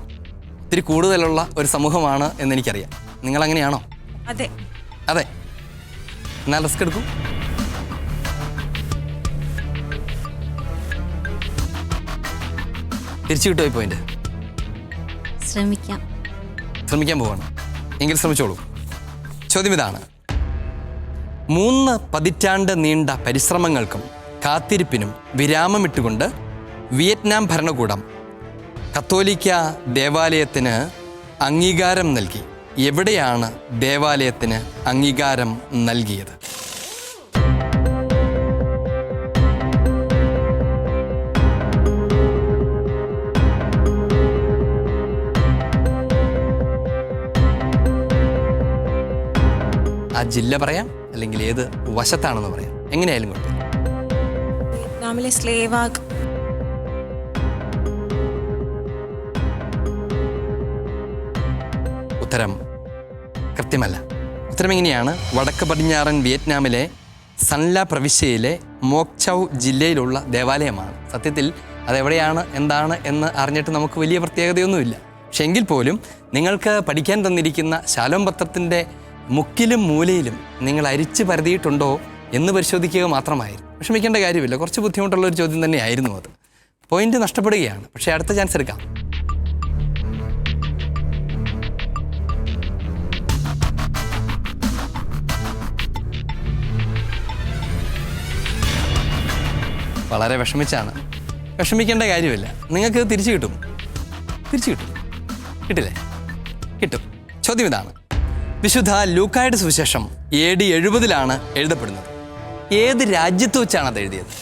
I: ഒത്തിരി കൂടുതലുള്ള ഒരു സമൂഹമാണ് എന്നെനിക്കറിയാം. നിങ്ങളങ്ങനെയാണോ?
D: അതെ.
I: അതെ. എന്നാൽ റിസ്ക് എടുക്കൂ. തിരിച്ചു കിട്ടുമോ ഈ പോയിന്റ്? ശ്രമിക്കാൻ പോവാണ്. എങ്കിൽ ശ്രമിച്ചോളൂ. ചോദ്യം ഇതാണ്: 3 പതിറ്റാണ്ട് നീണ്ട പരിശ്രമങ്ങൾക്കും കാത്തിരിപ്പിനും വിരാമമിട്ടുകൊണ്ട് വിയറ്റ്നാം ഭരണകൂടം കത്തോലിക്ക ദേവാലയത്തിന് അംഗീകാരം നൽകി. എവിടെയാണ് ദേവാലയത്തിന് അംഗീകാരം നൽകിയത്? ആ ജില്ല പറയാം, അല്ലെങ്കിൽ ഏത് വശത്താണെന്ന് പറയാം. എങ്ങനെയായാലും കുഴപ്പമില്ല.
D: വിയറ്റ്നാമിലെ സ്ലേവാഗ്.
I: ഉത്തരം കൃത്യമല്ല. ഉത്തരം എങ്ങനെയാണ്? വടക്ക് പടിഞ്ഞാറൻ വിയറ്റ്നാമിലെ സൻല പ്രവിശ്യയിലെ മോക്ചൗ ജില്ലയിലുള്ള ദേവാലയമാണ്. സത്യത്തിൽ അതെവിടെയാണ് എന്താണ് എന്ന് അറിഞ്ഞിട്ട് നമുക്ക് വലിയ പ്രത്യേകതയൊന്നുമില്ല. പക്ഷെ എങ്കിൽ പോലും നിങ്ങൾക്ക് പഠിക്കാൻ തന്നിരിക്കുന്ന ശാലോം പത്രത്തിൻ്റെ മുക്കിലും മൂലയിലും നിങ്ങൾ അരിച്ച് പരതിയിട്ടുണ്ടോ എന്ന് പരിശോധിക്കുക മാത്രമായിരുന്നു. വിഷമിക്കേണ്ട കാര്യമില്ല. കുറച്ച് ബുദ്ധിമുട്ടുള്ള ഒരു ചോദ്യം തന്നെയായിരുന്നു അത്. പോയിന്റ് നഷ്ടപ്പെടുകയാണ്. പക്ഷേ അടുത്ത ചാൻസ് എടുക്കാം. വളരെ വിഷമിച്ചാണ്. വിഷമിക്കേണ്ട കാര്യമില്ല. നിങ്ങൾക്ക് തിരിച്ചു കിട്ടും. കിട്ടില്ലേ? കിട്ടും. ചോദ്യം ഇതാണ്: വിശുദ്ധ ലൂക്കായുടെ സുവിശേഷം AD 70 എഴുതപ്പെടുന്നത്. ഏത് രാജ്യത്ത് വെച്ചാണ് അത് എഴുതിയത്?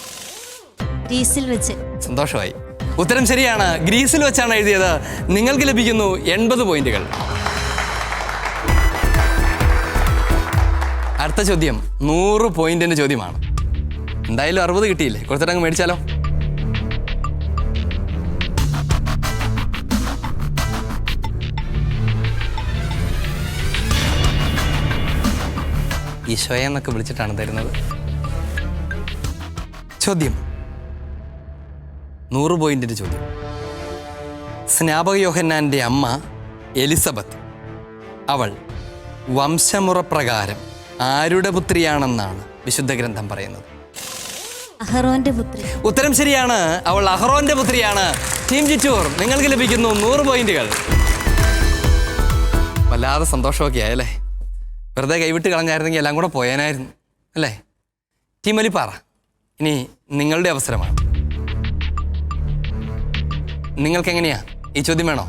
F: ഗ്രീസിൽ വെച്ച്.
I: സന്തോഷമായി. ഉത്തരം ശരിയാണ്. ഗ്രീസിൽ വെച്ചാണ് എഴുതിയത്. നിങ്ങൾക്ക് ലഭിക്കുന്നു 80 പോയിന്റുകൾ. അടുത്ത ചോദ്യം 100 പോയിന്റിന്റെ ചോദ്യമാണ്. എന്തായാലും 60 കിട്ടിയില്ലേ? കൊടുത്തിട്ടങ്ങ് മേടിച്ചാലോ? ഈശോയെ എന്നൊക്കെ വിളിച്ചിട്ടാണ് തരുന്നത്. ചോദ്യം 100 പോയിന്റിന്റെ ചോദ്യം. സ്നാപക യോഹന്നാൻ്റെ അമ്മ എലിസബത്ത്, അവൾ വംശമുറപ്രകാരം ആരുടെ പുത്രിയാണെന്നാണ് വിശുദ്ധ ഗ്രന്ഥം പറയുന്നത്?
F: അഹറോന്റെ പുത്രി.
I: ഉത്തരം ശരിയാണ്. അവൾ അഹറോന്റെ പുത്രിയാണ്. ടീം ചിറ്റൂർ, നിങ്ങൾക്ക് ലഭിക്കുന്നു 100 പോയിന്റുകൾ. വല്ലാതെ സന്തോഷമൊക്കെ ആയല്ലേ? വെറുതെ കൈവിട്ട് കളഞ്ഞായിരുന്നെങ്കിൽ എല്ലാം കൂടെ പോയാനായിരുന്നു അല്ലേ? ടീം ഒലിപ്പാറ, ഇനി നിങ്ങളുടെ അവസരമാണ്. നിങ്ങൾക്ക് എങ്ങനെയാ ഈ ചോദ്യം? വേണോ?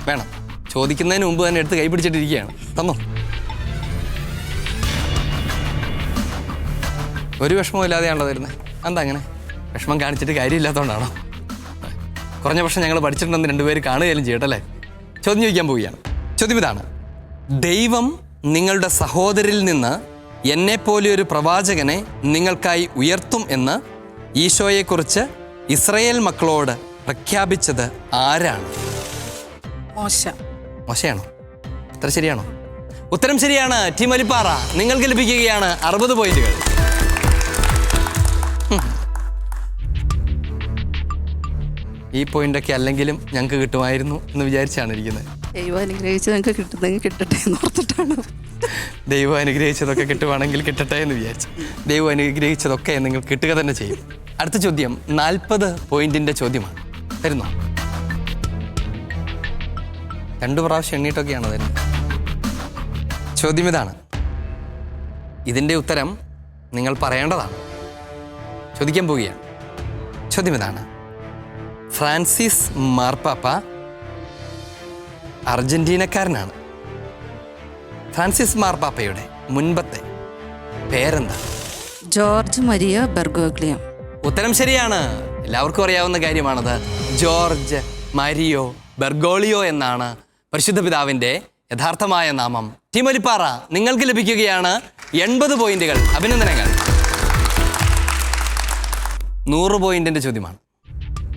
I: വേണം. ചോദിക്കുന്നതിന് മുമ്പ് തന്നെ എടുത്ത് കൈ പിടിച്ചിട്ടിരിക്കുകയാണ്. തന്നോ. ഒരു വിഷമവും ഇല്ലാതെയാണല്ലോ തരുന്നത്. എന്താ അങ്ങനെ? വിഷമം കാണിച്ചിട്ട് കാര്യമില്ലാത്തതുകൊണ്ടാണോ? കുറഞ്ഞ പക്ഷം ഞങ്ങൾ പഠിച്ചിട്ടുണ്ടെന്ന് രണ്ടുപേര് കാണുകയും ചെയ്യട്ടല്ലേ? ചോദ്യം ചോദിക്കാൻ പോവുകയാണ്. ചോദ്യം ഇതാണ്: ദൈവം നിങ്ങളുടെ സഹോദരിൽ നിന്ന് എന്നെപ്പോലെ ഒരു പ്രവാചകനെ നിങ്ങൾക്കായി ഉയർത്തും എന്ന് ഈശോയെക്കുറിച്ച് ഇസ്രയേൽ മക്കളോട് പ്രഖ്യാപിച്ചത് ആരാണ്? മോശയാണോ? ഉത്തരം ശരിയാണോ? ഉത്തരം ശരിയാണ്. ടീം ഒലിപ്പാറ, നിങ്ങൾക്ക് ലഭിക്കുകയാണ് 60 പോയിന്റുകൾ. ഈ പോയിന്റൊക്കെ അല്ലെങ്കിലും ഞങ്ങൾക്ക് കിട്ടുമായിരുന്നു എന്ന് വിചാരിച്ചാണ് ഇരിക്കുന്നത്.
H: ദൈവം അനുഗ്രഹിച്ച് ഞങ്ങൾക്ക് കിട്ടുന്നെങ്കിൽ കിട്ടട്ടെ എന്ന് ഓർത്തിട്ടാണ്.
I: ദൈവം അനുഗ്രഹിച്ചതൊക്കെ കിട്ടുവാണെങ്കിൽ കിട്ടട്ടെ എന്ന് വിചാരിച്ചു. ദൈവം അനുഗ്രഹിച്ചതൊക്കെ നിങ്ങൾക്ക് കിട്ടുക തന്നെ ചെയ്യും. അടുത്ത ചോദ്യം 40 പോയിന്റിന്റെ ചോദ്യമാണ്. തരുന്നോ? 2 പ്രാവശ്യം എണ്ണീട്ടൊക്കെയാണ് തരുന്നത്. ചോദ്യം ഇതാണ്. ഇതിൻ്റെ ഉത്തരം നിങ്ങൾ പറയേണ്ടതാണ്. ചോദിക്കാൻ പോവുകയാണ്. ചോദ്യം ഇതാണ്: ഫ്രാൻസിസ് മാർപ്പാപ്പ അർജന്റീനക്കാരനാണ്. ഫ്രാൻസിസ് മാർപ്പാപ്പയുടെ മുൻപത്തെ പേരെന്താ?
H: George Maria Bergoglio.
I: ഉത്തരം ശരിയാണ്. എല്ലാവർക്കും അറിയാവുന്ന കാര്യമാണത്. ജോർജ് മരിയോ ബെർഗോളിയോ എന്നാണ് പരിശുദ്ധ പിതാവിൻ്റെ യഥാർത്ഥമായ നാമം. ടീം ഒലിപ്പാറ, നിങ്ങൾക്ക് ലഭിക്കുകയാണ് 80 പോയിന്റുകൾ. അഭിനന്ദനങ്ങൾ. 100 പോയിന്റിന്റെ ചോദ്യമാണ്.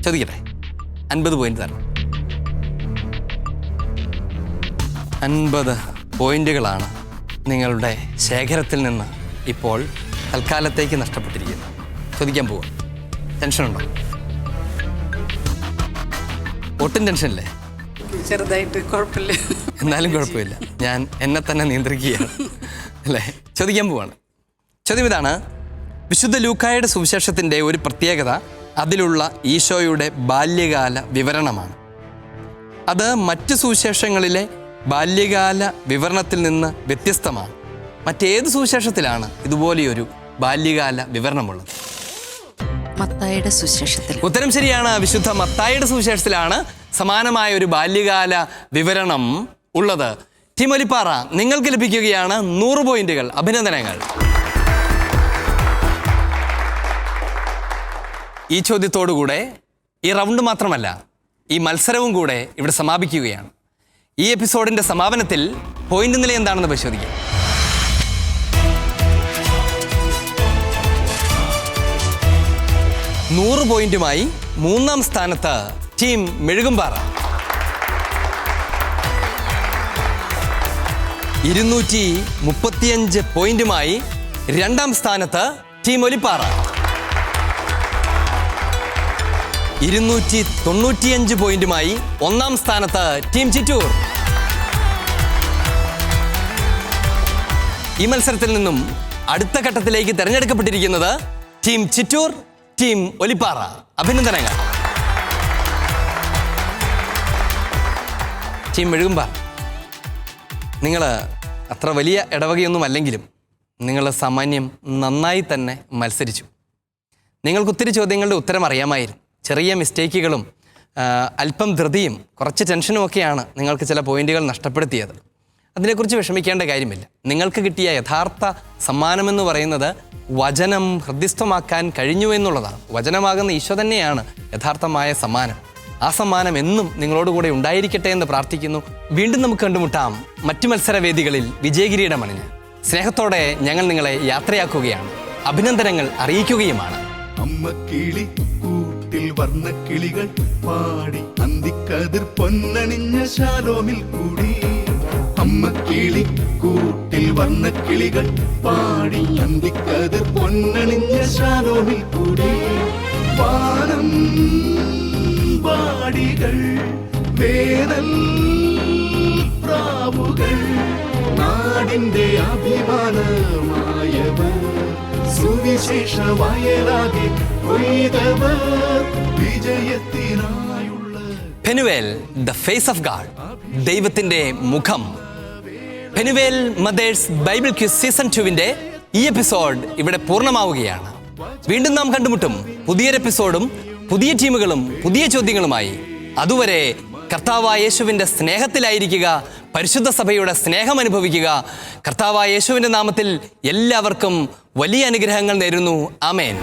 I: ചോദിക്കട്ടെ? 50 പോയിന്റ് തരണം. 50 പോയിന്റുകളാണ് നിങ്ങളുടെ ശേഖരത്തിൽ നിന്ന് ഇപ്പോൾ തൽക്കാലത്തേക്ക് നഷ്ടപ്പെട്ടിരിക്കുന്നത്. ചോദിക്കാൻ പോവുക. ടെൻഷനുണ്ടോ? ഒട്ടും ടെൻഷനില്ലേ?
H: ചെറുതായിട്ട്. കുഴപ്പമില്ല.
I: എന്നാലും കുഴപ്പമില്ല. ഞാൻ എന്നെ തന്നെ നിയന്ത്രിക്കുകയാണ് അല്ലേ? ചോദിക്കാൻ പോവാണ്. ചോദ്യം ഇതാണ്: വിശുദ്ധ ലൂക്കായുടെ സുവിശേഷത്തിൻ്റെ ഒരു പ്രത്യേകത അതിലുള്ള ഈശോയുടെ ബാല്യകാല വിവരണമാണ്. അത് മറ്റ് സുവിശേഷങ്ങളിലെ ബാല്യകാല വിവരണത്തിൽ നിന്ന് വ്യത്യസ്തമാണ്. മറ്റേത് സുവിശേഷത്തിലാണ് ഇതുപോലെയൊരു ബാല്യകാല വിവരണമുള്ളത്?
H: മത്തായിയുടെ സുവിശേഷത്തിൽ.
I: ഉത്തരം ശരിയാണ്. വിശുദ്ധ മത്തായിയുടെ സുവിശേഷത്തിലാണ് സമാനമായ ഒരു ബാല്യകാല വിവരണം ഉള്ളത്. ടീം ഒലിപ്പാറ, നിങ്ങൾക്ക് ലഭിക്കുകയാണ് 100 പോയിന്റുകൾ. അഭിനന്ദനങ്ങൾ. ഈ ചോദ്യത്തോടുകൂടെ ഈ റൗണ്ട് മാത്രമല്ല, ഈ മത്സരവും കൂടെ ഇവിടെ സമാപിക്കുകയാണ്. ഈ എപ്പിസോഡിന്റെ സമാപനത്തിൽ പോയിന്റ് നില എന്താണെന്ന് പരിശോധിക്കാം. നൂറ് പോയിന്റുമായി 3ാം സ്ഥാനത്ത് ടീം മെഴുകുംപാറ. 235 പോയിന്റുമായി 2ാം സ്ഥാനത്ത് ടീം ഒലിപ്പാറ. 295 പോയിന്റുമായി 1ാം സ്ഥാനത്ത് ടീം ചിറ്റൂർ. ഈ മത്സരത്തിൽ നിന്നും അടുത്ത ഘട്ടത്തിലേക്ക് തെരഞ്ഞെടുക്കപ്പെട്ടിരിക്കുന്നത് ടീം ചിറ്റൂർ, ടീം ഒലിപ്പാറ. അഭിനന്ദനങ്ങൾ. ടീം മെഴുകുംപാറ, നിങ്ങൾ അത്ര വലിയ ഇടവകയൊന്നും അല്ലെങ്കിലും നിങ്ങൾ സാമാന്യം നന്നായി തന്നെ മത്സരിച്ചു. നിങ്ങൾക്ക് ഒത്തിരി ചോദ്യങ്ങളുടെ ഉത്തരം അറിയാമായിരുന്നു. ചെറിയ മിസ്റ്റേക്കുകളും അല്പം ധൃതിയും കുറച്ച് ടെൻഷനും ഒക്കെയാണ് നിങ്ങൾക്ക് ചില പോയിന്റുകൾ നഷ്ടപ്പെടുത്തിയത്. അതിനെക്കുറിച്ച് വിഷമിക്കേണ്ട കാര്യമില്ല. നിങ്ങൾക്ക് കിട്ടിയ യഥാർത്ഥ സമ്മാനമെന്ന് പറയുന്നത് വചനം ഹൃദ്യസ്ഥമാക്കാൻ കഴിഞ്ഞു എന്നുള്ളതാണ്. വചനമാകുന്ന ഈശോ തന്നെയാണ് യഥാർത്ഥമായ സമ്മാനം. ആ സമ്മാനം എന്നും നിങ്ങളോടുകൂടെ ഉണ്ടായിരിക്കട്ടെ എന്ന് പ്രാർത്ഥിക്കുന്നു. വീണ്ടും നമുക്ക് കണ്ടുമുട്ടാം മറ്റു മത്സരവേദികളിൽ വിജയകിരീടമണിഞ്ഞ്. സ്നേഹത്തോടെ ഞങ്ങൾ നിങ്ങളെ യാത്രയാക്കുകയാണ്, അഭിനന്ദനങ്ങൾ അറിയിക്കുകയുമാണ്.
A: അമ്മ കിളി കൂട്ടിൽ വർണ്ണക്കിളികൾ പാടി അന്തിക്കതിർ പൊന്നണിഞ്ഞ ശാലോമിൽ കൂടി. അമ്മ കിളി കൂട്ടിൽ വർണ്ണക്കിളികൾ പാടി അന്തിക്കതിർ പൊന്നണിഞ്ഞ ശാലോമിൽ കൂടി. വാനം വാടികൾ വേനൽ പ്രാവുകൾ നാടിന്റെ അഭിമാനമായവർ സുവിശേഷ വയലാകെ കൊയ്തവർ വിജയത്തിനായുള്ള
I: Penuel the face of God, ദൈവത്തിന്റെ മുഖം. Penuel mothers Bible quiz season 2-ന്റെ ഈ എപ്പിസോഡ് ഇവിടെ പൂർണ്ണമാവുകയാണ്. വീണ്ടും നാം കണ്ടുമുട്ടും പുതിയൊരു എപ്പിസോഡും പുതിയ ടീമുകളും പുതിയ ചോദ്യങ്ങളുമായി. അതുവരെ കർത്താവായ യേശുവിൻ്റെ സ്നേഹത്തിലായിരിക്കുക, പരിശുദ്ധ സഭയുടെ സ്നേഹം അനുഭവിക്കുക. കർത്താവായ യേശുവിൻ്റെ നാമത്തിൽ എല്ലാവർക്കും വലിയ അനുഗ്രഹങ്ങൾ നേരുന്നു. ആമേൻ.